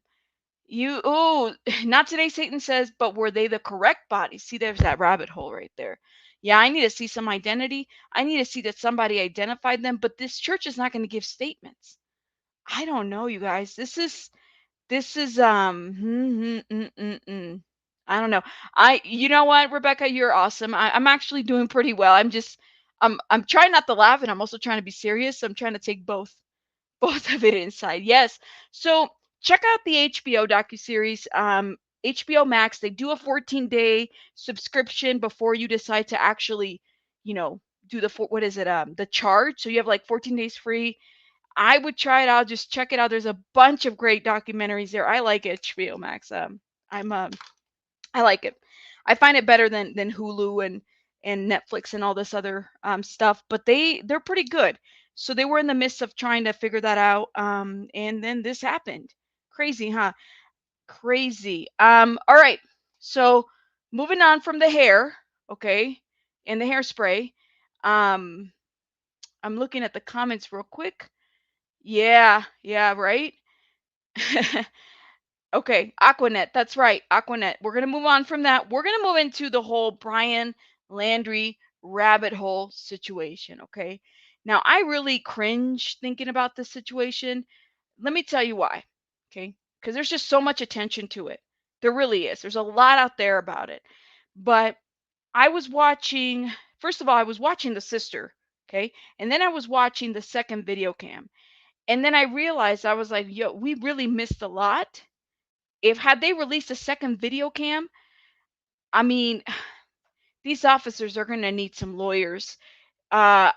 today, Satan says, but were they the correct bodies? See, there's that rabbit hole right there. Yeah, I need to see some identity. I need to see that somebody identified them, but this church is not going to give statements. I don't know, you guys. This is I don't know. You know what, Rebecca, you're awesome. I'm actually doing pretty well. I'm trying not to laugh, and I'm also trying to be serious. So I'm trying to take both of it inside. Yes. So check out the HBO docuseries. HBO Max, they do a 14-day subscription before you decide to actually, do the charge. So you have like 14 days free. I would try it out. Just check it out. There's a bunch of great documentaries there. I like HBO Max. I like it. I find it better than Hulu and Netflix and all this other stuff. But they're pretty good. So they were in the midst of trying to figure that out. And then this happened. Crazy, huh? Crazy. All right. So moving on from the hair, okay, and the hairspray. I'm looking at the comments real quick. Yeah, right. Okay, Aquanet. That's right, Aquanet. We're gonna move on from that. We're gonna move into the whole Brian Laundrie rabbit hole situation. Okay. Now I really cringe thinking about this situation. Let me tell you why. Okay, because there's just so much attention to it. There really is. There's a lot out there about it. But I was watching. First of all, I was watching the sister. Okay, and then I was watching the second video cam. And then I realized, I was like, yo, we really missed a lot. If had they released a second video cam, I mean, these officers are going to need some lawyers. I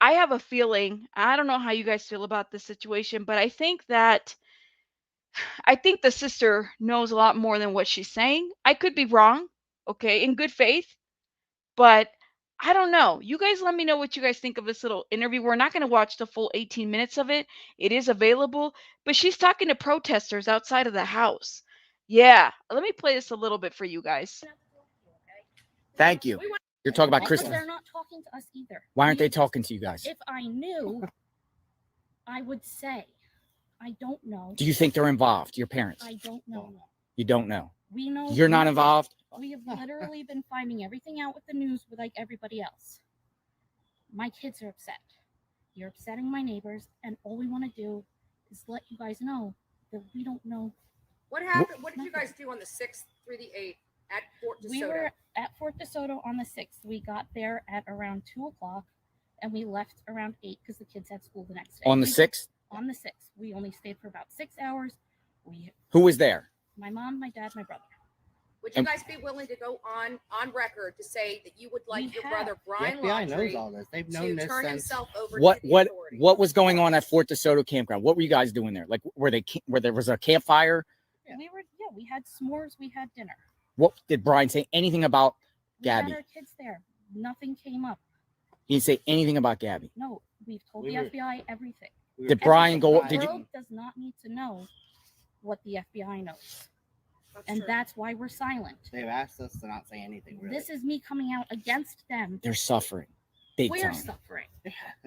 have a feeling, I don't know how you guys feel about this situation, but I think the sister knows a lot more than what she's saying. I could be wrong, okay, in good faith, but I don't know. You guys let me know what you guys think of this little interview. We're not going to watch the full 18 minutes of it. It is available, but she's talking to protesters outside of the house. Yeah, let me play this a little bit for you guys. Thank you. You're talking about Christmas. They're not talking to us either. Why aren't they talking to you guys? If I knew, I would say. I don't know. Do you think they're involved, your parents? I don't know. You don't know. We know. You're not involved? We have literally been finding everything out with the news with like everybody else. My kids are upset. You're upsetting my neighbors, and all we want to do is let you guys know that we don't know. What happened? What did you guys do on the 6th through the 8th at Fort DeSoto? We were at Fort DeSoto on the 6th. We got there at around 2 o'clock, and we left around 8 because the kids had school the next day. On the 6th? On the 6th. We only stayed for about 6 hours. Who was there? My mom, my dad, my brother. Would you guys be willing to go on record to say that you would like your brother Brian Laundrie knows all this. They've known to this turn since himself over What to the what authorities? what was going on at Fort DeSoto campground? What were you guys doing there? Like where there was a campfire? We had s'mores, we had dinner. What did Brian say anything about Gabby? We had our kids there. Nothing came up. He didn't say anything about Gabby. No, we've told the FBI everything. Did Brian go? The world does not need to know what the FBI knows. That's why we're silent. They've asked us to not say anything. Really. This is me coming out against them. They're suffering. Big We're time. suffering.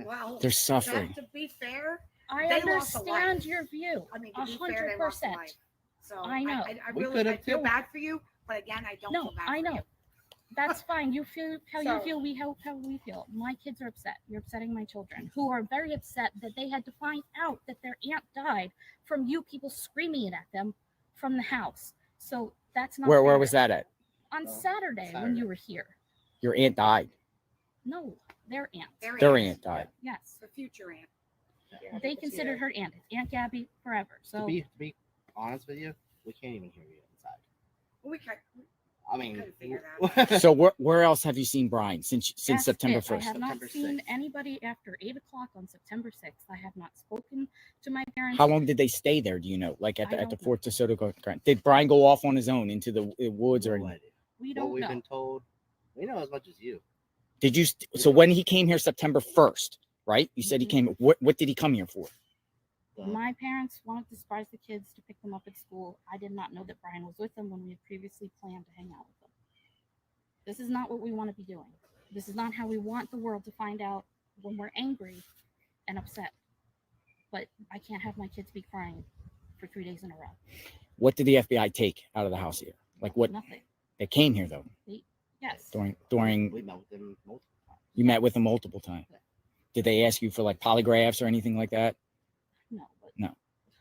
Well, They're suffering. To be fair, I they lost a life. understand your view. I mean, to be fair, they lost a 100%. life. So I know. I really I feel bad for you, but again, I don't feel bad I know. for you. That's fine. You feel how you feel. We hope how we feel. My kids are upset. You're upsetting my children, who are very upset that they had to find out that their aunt died from you people screaming it at them from the house. So that's not Where fair. was that at? On Saturday when you were here. Your aunt died. No, their aunt. Their aunt died. Yes, the future aunt. They considered her Aunt Gabby forever. So to be honest with you, we can't even hear you inside. We can't. I mean, So where else have you seen Brian since that's September it. I 1st? have not seen anybody after 8 o'clock on September 6th. I have not spoken to my parents. How long did they stay there? Do you know? Like at I the don't Fort DeSoto campground? Did Brian go off on his own into the woods or anything? We don't what we've know. been told, we know as much as you. Did you? So when he came here September 1st, right? You said he came. What did he come here for? My parents wanted to surprise the kids to pick them up at school. I did not know that Brian was with them when we had previously planned to hang out with them. This is not what we want to be doing. This is not how we want the world to find out when we're angry and upset. But I can't have my kids be crying for 3 days in a row. What did the FBI take out of the house here? Like what? Nothing. They came here though. Yes. We During met with them multiple times. you met with them multiple times. Did they ask you for like polygraphs or anything like that? No. No.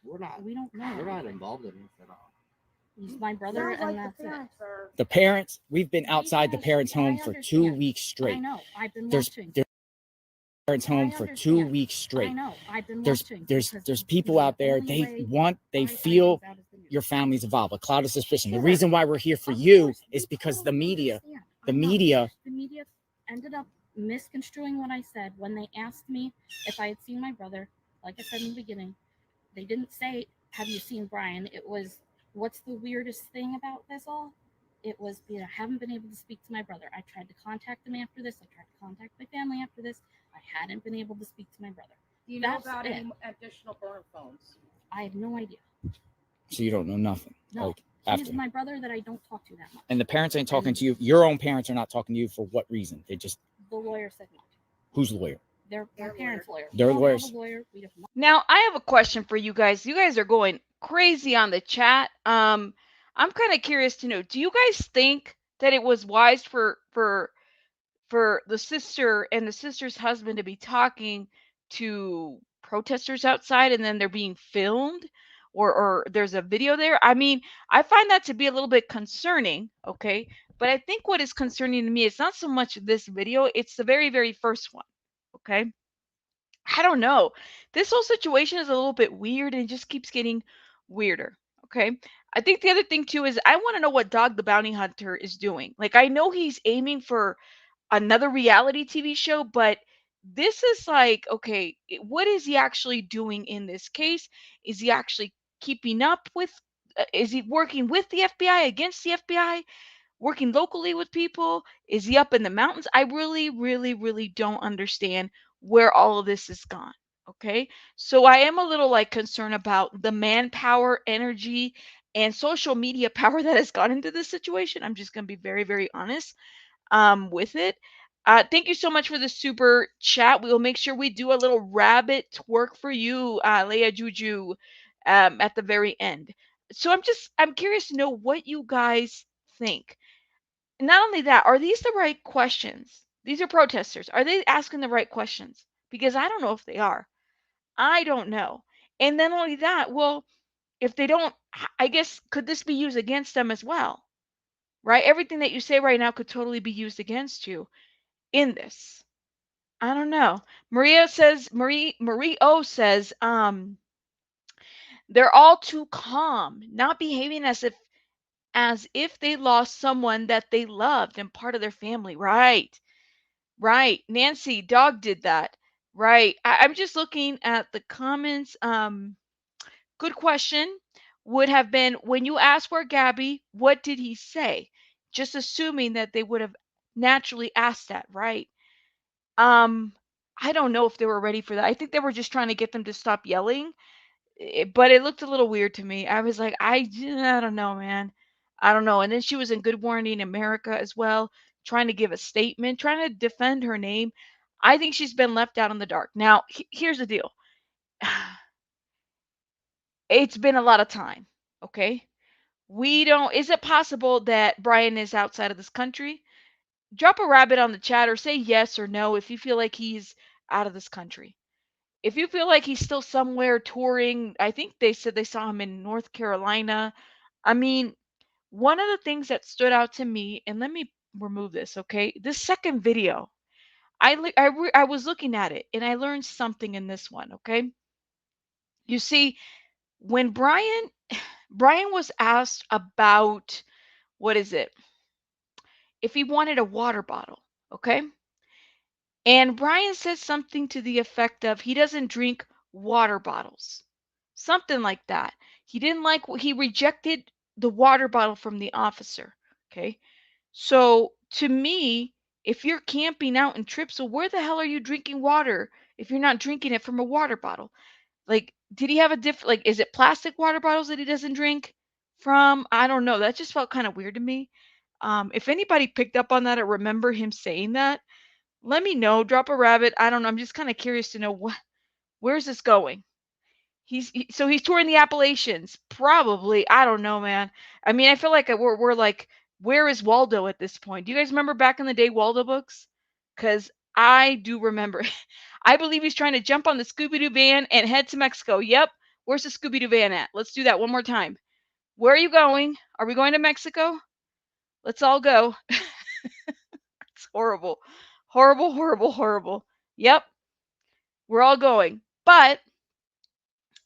We're not. We don't know. We're not involved in this at all. He's my brother, and that's it. The parents, we've been outside the parents' home for 2 weeks straight. I know. I've been There's watching. parents' home for 2 weeks straight. I know. I've been There's watching. there's people out there. They feel your family's involved. A cloud of suspicion. The reason why we're here for you is because the media ended up misconstruing what I said when they asked me if I had seen my brother like I said in the beginning, they didn't say, have you seen Brian? It was, what's the weirdest thing about this all? It was, I haven't been able to speak to my brother. I tried to contact him after this. I tried to contact my family after this. I hadn't been able to speak to my brother. Do you know about any additional burner phones? I have no idea. So you don't know nothing. No. Like, He's after. my brother that I don't talk to that much. And the parents ain't talking to you. Your own parents are not talking to you for what reason? They just. The lawyer said not to. Who's the lawyer? Their parents' lawyer. Their lawyers. Now, I have a question for you guys. You guys are going crazy on the chat. I'm kind of curious to know, do you guys think that it was wise for the sister and the sister's husband to be talking to protesters outside and then they're being filmed, or there's a video there? I mean, I find that to be a little bit concerning, okay? But I think what is concerning to me is not so much this video, it's the very, very first one, okay? I don't know. This whole situation is a little bit weird and it just keeps getting weirder, okay? I think the other thing too is I want to know what Dog the Bounty Hunter is doing. Like, I know he's aiming for another reality TV show, but this is like, okay, what is he actually doing in this case? Is he actually keeping up with, is he working with the FBI, against the FBI, working locally with people? Is he up in the mountains? I really, really, really don't understand where all of this is gone. Okay. So I am a little like concerned about the manpower, energy, and social media power that has gone into this situation. I'm just going to be very, very honest with it. Thank you so much for the super chat. We will make sure we do a little rabbit twerk for you, Leia Juju, at the very end. So I'm curious to know what you guys think. Not only that, are these the right questions? These are protesters. Are they asking the right questions? Because I don't know if they are. I don't know. And then only that, well, if they don't, I guess, could this be used against them as well? Right? Everything that you say right now could totally be used against you in this. I don't know. Marie O says, they're all too calm, not behaving as if they lost someone that they loved and part of their family. Right. Right. Nancy, Dog did that. Right. I'm just looking at the comments. Good question. Would have been, when you asked for Gabby, what did he say? Just assuming that they would have naturally asked that, right? I don't know if they were ready for that. I think they were just trying to get them to stop yelling. But it looked a little weird to me. I was like, I don't know, man. I don't know. And then she was in Good Morning America as well, trying to give a statement, trying to defend her name. I think she's been left out in the dark. Now, here's the deal. It's been a lot of time, okay? Is it possible that Brian is outside of this country? Drop a rabbit on the chat or say yes or no if you feel like he's out of this country. If you feel like he's still somewhere touring, I think they said they saw him in North Carolina. I mean, one of the things that stood out to me, and let me remove this, okay? This second video, I was looking at it and I learned something in this one, okay? You see, when Brian was asked about, what is it? If he wanted a water bottle, okay? And Brian said something to the effect of he doesn't drink water bottles. Something like that. He didn't like, he rejected the water bottle from the officer. Okay. So to me, if you're camping out in trips, so where the hell are you drinking water if you're not drinking it from a water bottle? Like, did he have a different, like, is it plastic water bottles that he doesn't drink from? I don't know. That just felt kind of weird to me. If anybody picked up on that or remember him saying that, let me know. Drop a rabbit. I don't know. I'm just kind of curious to know where's this going. So he's touring the Appalachians. Probably. I don't know, man. I mean, I feel like we're like, where is Waldo at this point? Do you guys remember back in the day Waldo books? Because I do remember. I believe he's trying to jump on the Scooby-Doo van and head to Mexico. Yep. Where's the Scooby-Doo van at? Let's do that one more time. Where are you going? Are we going to Mexico? Let's all go. It's horrible. Horrible, horrible, horrible. Yep. We're all going. But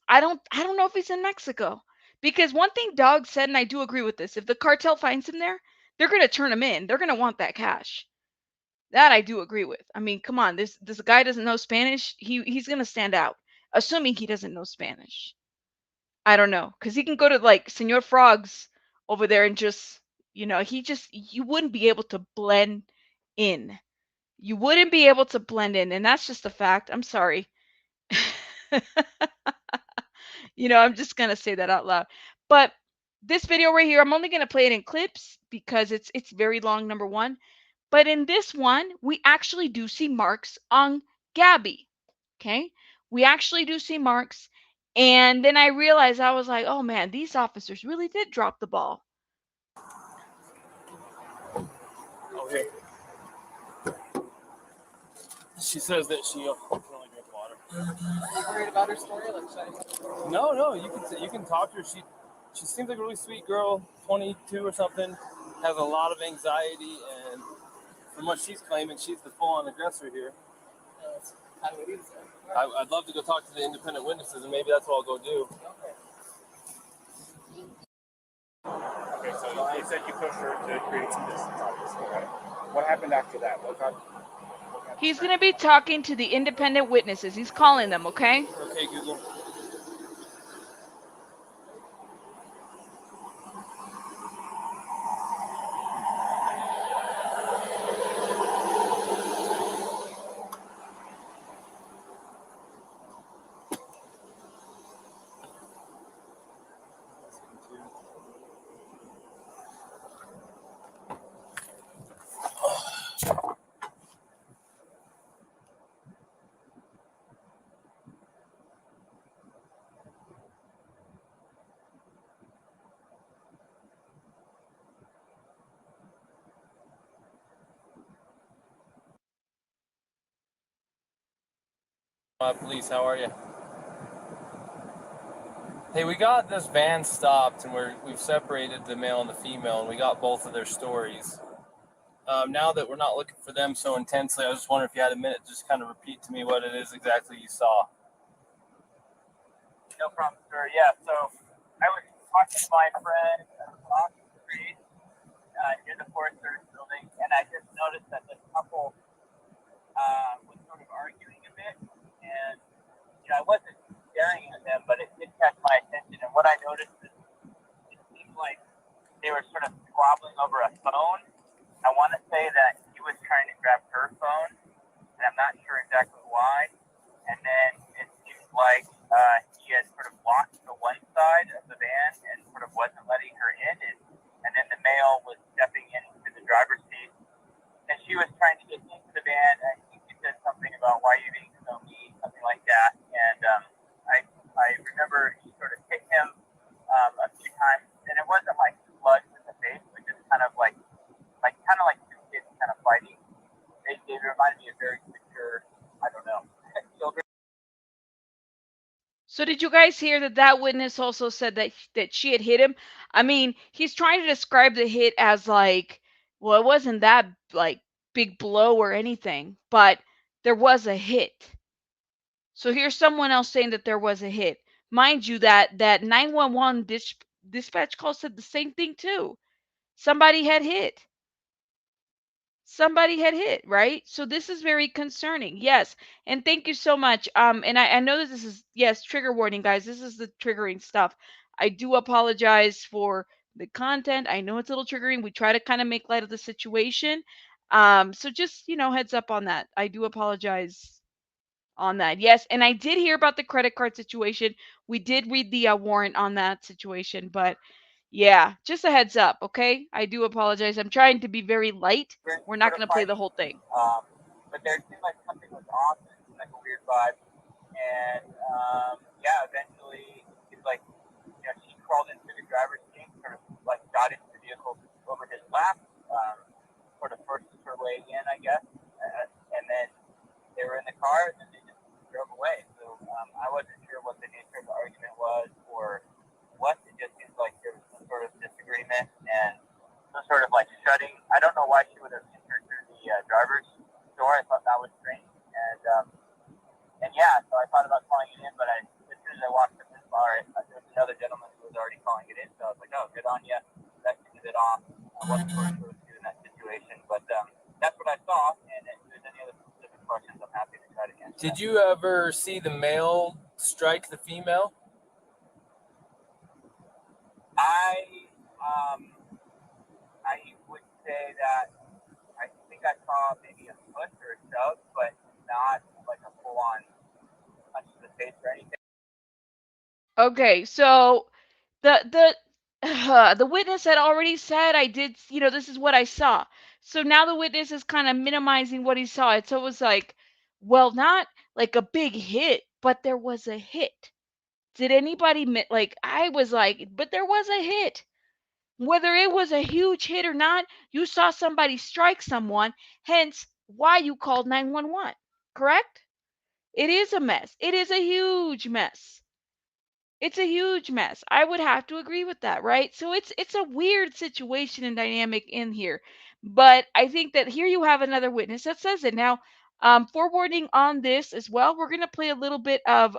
I don't know if he's in Mexico. Because one thing Dog said, and I do agree with this, if the cartel finds him there, they're going to turn him in. They're going to want that cash. That I do agree with. I mean, come on, this guy doesn't know Spanish. He's going to stand out. assuming he doesn't know Spanish. I don't know, because he can go to like Senor Frogs over there and just, you wouldn't be able to blend in. You wouldn't be able to blend in, and that's just a fact. I'm sorry. I'm just gonna say that out loud. But this video right here, I'm only gonna play it in clips because it's very long, number one. But in this one, we actually do see marks on Gabby. Okay, we actually do see marks, and then I realized, I was like, oh man, these officers really did drop the ball. Okay. She says that she can only drink water. Are you worried about her story? No, you can talk to her. She seems like a really sweet girl, 22 or something, has a lot of anxiety, and from what she's claiming, she's the full-on aggressor here. I'd love to go talk to the independent witnesses, and maybe that's what I'll go do. Okay, so you said you pushed her to create some distance, obviously, right? What happened after that? He's going to be talking to the independent witnesses. He's calling them, okay? Okay, Google. Police, how are you? Hey, we got this van stopped, and we've separated the male and the female, and we got both of their stories. Now that we're not looking for them so intensely, I was just wondering if you had a minute to just kind of repeat to me what it is exactly you saw. No problem, sir. Yeah, so I was talking to my friend across the street near the Forest Service building, and I just noticed that this couple was sort of arguing a bit, and I wasn't staring at them, but it did catch my attention. And what I noticed is it seemed like they were sort of squabbling over a phone. I want to say that he was trying to grab her phone, and I'm not sure exactly why. And then it seemed like he had sort of blocked the one side of the van and sort of wasn't letting her in. And then the male was stepping into the driver's seat, and she was trying to get into the van, and he said something about, why are you being so mean, something like that. And I remember he sort of hit him a few times, and it wasn't like slugs in the face, but just kind of like two kids kind of fighting. They reminded me of very mature, I don't know, children. So did you guys hear that witness also said that she had hit him? I mean, he's trying to describe the hit as like, well, it wasn't that like big blow or anything, but there was a hit. So here's someone else saying that there was a hit. Mind you, that 911 dispatch call said the same thing too. Somebody had hit. Somebody had hit, right? So this is very concerning. Yes. And thank you so much. And I know that this is, yes, trigger warning, guys. This is the triggering stuff. I do apologize for the content. I know it's a little triggering. We try to kind of make light of the situation. So just, heads up on that. I do apologize on that. Yes, and I did hear about the credit card situation. We did read the warrant on that situation, but yeah, just a heads up, okay? I do apologize. I'm trying to be very light. We're not going to play the whole thing. But there seemed like something was off, like a weird vibe. And eventually, it's like, she crawled into the driver's seat, sort of like got into the vehicle over his lap, sort of forced her way in, I guess. And then they were in the car, and then they just drove away. So I wasn't sure what the nature of the argument was or what. It just seems like there was some sort of disagreement and some sort of like shutting. I don't know why she would have entered through the driver's door. I thought that was strange. And so I thought about calling it in, but as soon as I walked in this bar, there was another gentleman who was already calling it in. So I was like, oh, good on you. That seemed a bit off. I wasn't sure what to do in that situation, but that's what I saw. And if there's any other specific questions, I'm happy to try to answer. Did you ever see the male strike the female? I would say that I think I saw maybe a push or a shove, but not like a full-on punch to the face or anything. Okay, so the the witness had already said I did, this is what I saw. So now the witness is kind of minimizing what he saw. So it was like, well, not like a big hit, but there was a hit. Did anybody like I was like, but there was a hit. Whether it was a huge hit or not, you saw somebody strike someone, hence why you called 911. Correct? It is a mess. It is a huge mess. It's a huge mess. I would have to agree with that, right? So it's a weird situation and dynamic in here. But I think that here you have another witness that says it. Now, forewarning on this as well, we're going to play a little bit of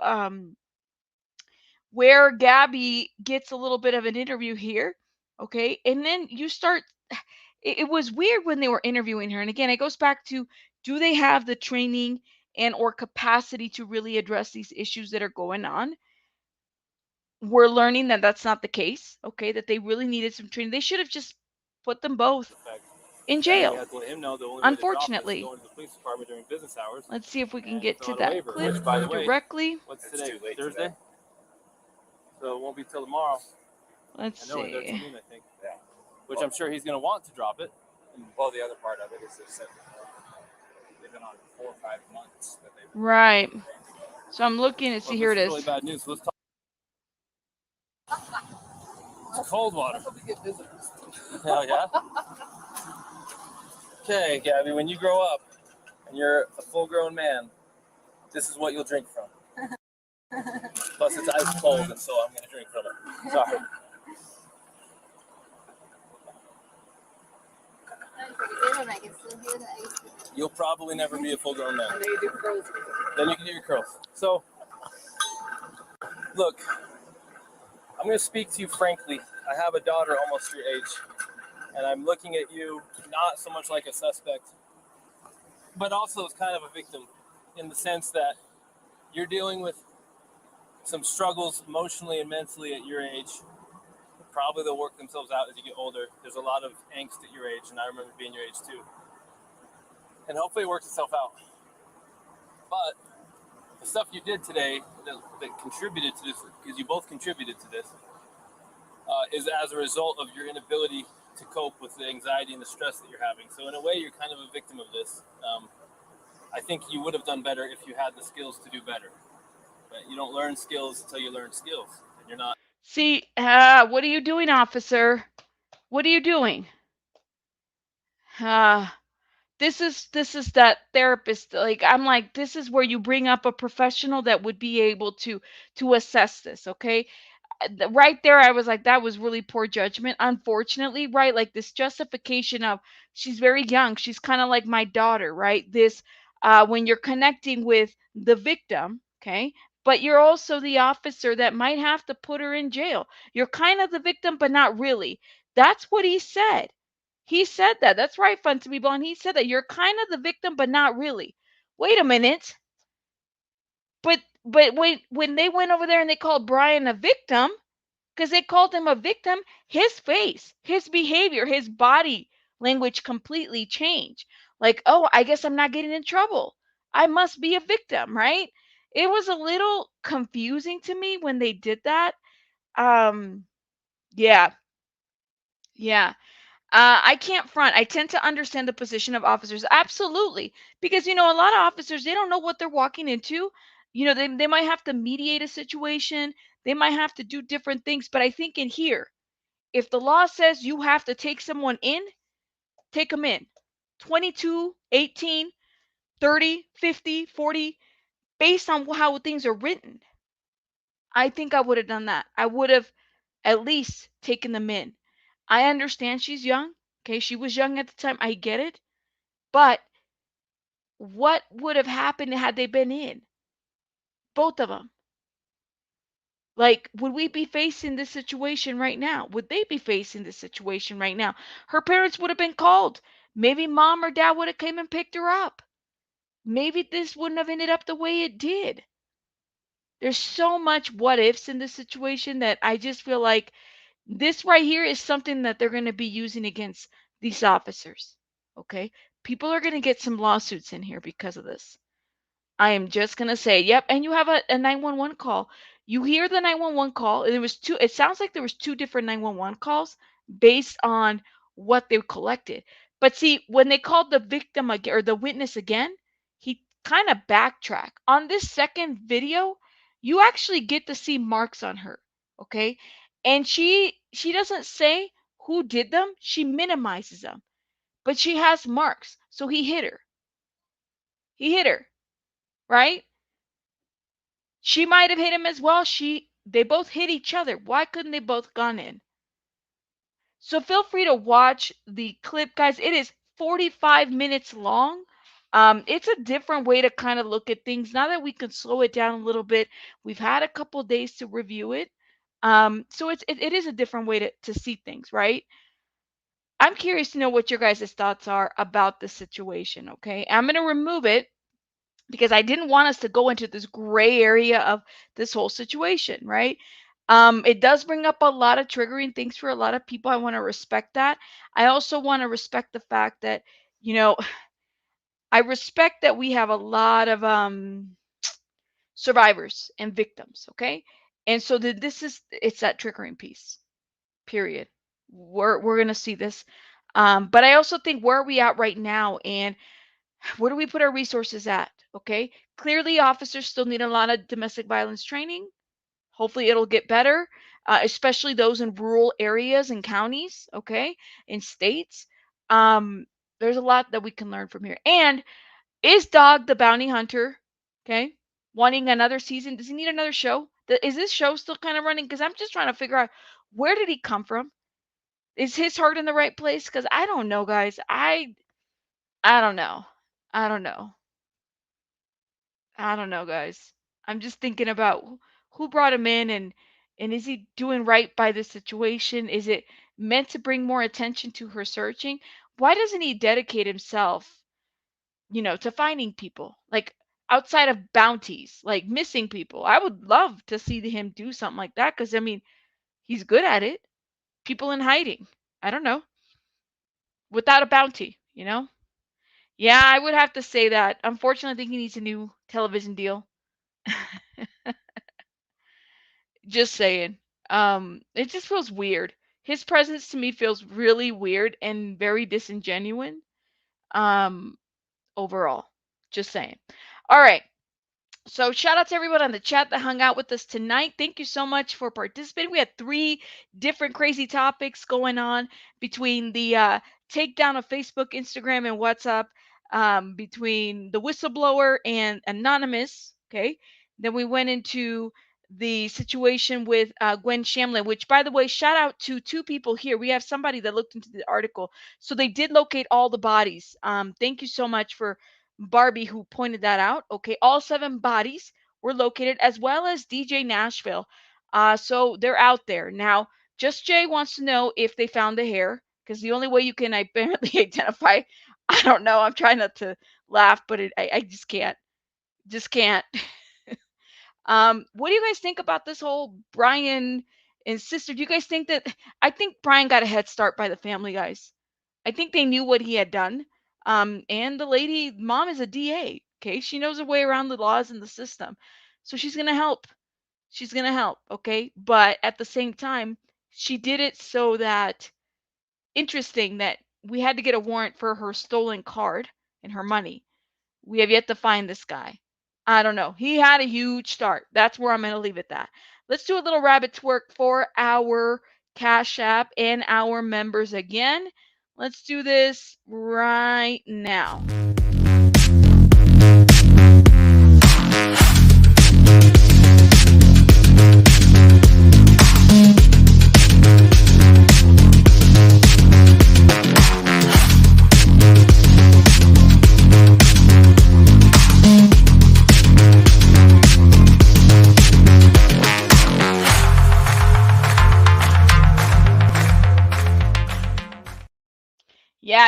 where Gabby gets a little bit of an interview here, okay? And then you start, it was weird when they were interviewing her. And again, it goes back to, do they have the training and or capacity to really address these issues that are going on? We're learning that that's not the case, okay? That they really needed some training. They should have just put them both in jail. We had to let him know the only Unfortunately. way to drop this is going to the police department during business hours. Let's see if we can and get to fill out a that waiver, clip which, by the way, directly. What's today? Thursday? So it won't be till tomorrow. Let's I know see. it, I think. Yeah. Which I'm sure he's going to want to drop it. Well, the other part of it is they said they've been on 4 or 5 months. That they've Right. So I'm looking and see, here it this is. Really bad news. So let's talk. It's cold water. Hell yeah. Okay, Gabby, when you grow up and you're a full-grown man, this is what you'll drink from. Plus, it's ice cold, and so I'm going to drink from it. Sorry. You'll probably never be a full-grown man. Then you can do your curls. So, look, I'm going to speak to you frankly. I have a daughter almost your age, and I'm looking at you not so much like a suspect, but also as kind of a victim in the sense that you're dealing with some struggles emotionally and mentally at your age. Probably they'll work themselves out as you get older. There's a lot of angst at your age, and I remember being your age too. And hopefully it works itself out. But the stuff you did today that contributed to this, because you both contributed to this, is as a result of your inability to cope with the anxiety and the stress that you're having. So in a way, you're kind of a victim of this. I think you would have done better if you had the skills to do better. But you don't learn skills until you learn skills, and you're not. See, what are you doing, officer? What are you doing? This is that therapist. Like, I'm like, this is where you bring up a professional that would be able to assess this, okay? Right there, I was like, that was really poor judgment. Unfortunately, right? Like this justification of she's very young. She's kind of like my daughter, right? This, when you're connecting with the victim, okay? But you're also the officer that might have to put her in jail. You're kind of the victim, but not really. That's what he said. He said that. That's right, Fun to be Blonde. He said that you're kind of the victim, but not really. Wait a minute. But when they went over there and they called Brian a victim, because they called him a victim, his face, his behavior, his body language completely changed. Like, oh, I guess I'm not getting in trouble. I must be a victim, right? It was a little confusing to me when they did that. Yeah. Yeah. I can't front. I tend to understand the position of officers. Absolutely. Because, a lot of officers, they don't know what they're walking into. They might have to mediate a situation. They might have to do different things. But I think in here, if the law says you have to take someone in, take them in. 22, 18, 30, 50, 40, based on how things are written. I think I would have done that. I would have at least taken them in. I understand she's young. Okay, she was young at the time. I get it. But what would have happened had they been in? Both of them. Like, would we be facing this situation right now? Would they be facing this situation right now? Her parents would have been called. Maybe mom or dad would have came and picked her up. Maybe this wouldn't have ended up the way it did. There's so much what ifs in this situation that I just feel like this right here is something that they're going to be using against these officers. Okay? People are going to get some lawsuits in here because of this. I am just going to say, yep. And you have a 911 call. You hear the 911 call, and it sounds like there was 2 different 911 calls based on what they collected. But see, when they called the victim again, or the witness again, he kind of backtracked. On this second video, you actually get to see marks on her, okay? And she doesn't say who did them. She minimizes them. But she has marks. So he hit her. He hit her, right? She might have hit him as well. They both hit each other. Why couldn't they both gone in? So feel free to watch the clip, guys. It is 45 minutes long. It's a different way to kind of look at things. Now that we can slow it down a little bit, we've had a couple days to review it. So it is a different way to see things, right? I'm curious to know what your guys' thoughts are about this situation, okay? I'm going to remove it because I didn't want us to go into this gray area of this whole situation, right? It does bring up a lot of triggering things for a lot of people. I want to respect that. I also want to respect the fact that, I respect that we have a lot of survivors and victims, okay? And so it's that triggering piece, period. We're going to see this. But I also think, where are we at right now? And where do we put our resources at? Okay. Clearly, officers still need a lot of domestic violence training. Hopefully, it'll get better, especially those in rural areas and counties, okay, in states. There's a lot that we can learn from here. And is Dog the Bounty Hunter, okay, wanting another season? Does he need another show? Is this show still kind of running? Because I'm just trying to figure out, where did he come from? Is his heart in the right place? Because I don't know, guys. I don't know. I don't know. I don't know, guys. I'm just thinking about who brought him in, and is he doing right by the situation? Is it meant to bring more attention to her searching? Why doesn't he dedicate himself, to finding people, like outside of bounties, like missing people? I would love to see him do something like that, because I mean, he's good at it. People in hiding. I don't know. Without a bounty, Yeah, I would have to say that. Unfortunately, I think he needs a new television deal. Just saying. It just feels weird. His presence to me feels really weird and very disingenuous. Overall. Just saying. All right. So shout out to everyone on the chat that hung out with us tonight. Thank you so much for participating. We had 3 different crazy topics going on between the takedown of Facebook, Instagram, and WhatsApp, between the whistleblower and Anonymous. Okay. Then we went into the situation with Gwen Shamblin, which, by the way, shout out to 2 people here. We have somebody that looked into the article. So they did locate all the bodies. Thank you so much for Barbie, who pointed that out. Okay, all 7 bodies were located, as well as DJ Nashville. So they're out there. Now, Just Jay wants to know if they found the hair, because the only way you can apparently identify, I don't know, I'm trying not to laugh, but I just can't. Just can't. What do you guys think about this whole Brian and sister? Do you guys think that, I think Brian got a head start by the family, guys. I think they knew what he had done. And the lady, mom is a DA. Okay. She knows her way around the laws and the system. So she's going to help. She's going to help. Okay. But at the same time, she did it so that, interesting that we had to get a warrant for her stolen card and her money. We have yet to find this guy. I don't know. He had a huge start. That's where I'm going to leave it at. Let's do a little rabbit twerk for our Cash App and our members again. Let's do this right now.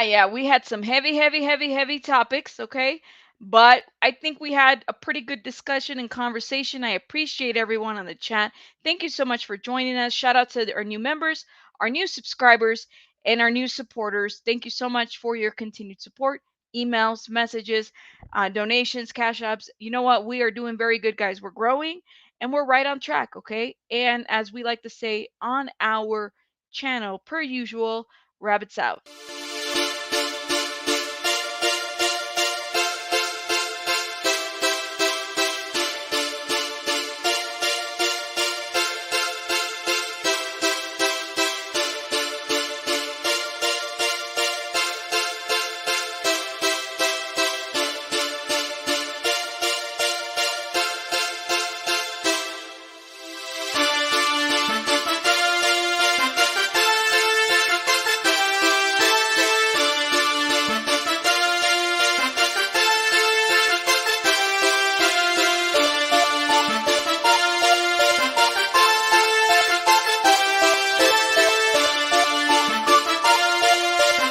Yeah, we had some heavy topics, okay? But I think we had a pretty good discussion and conversation. I appreciate everyone on the chat. Thank you so much for joining us. Shout out to our new members, our new subscribers, and our new supporters. Thank you so much for your continued support, emails, messages, donations, cash apps. You know what? We are doing very good, guys. We're growing and we're right on track, okay? And as we like to say on our channel, per usual, rabbits out.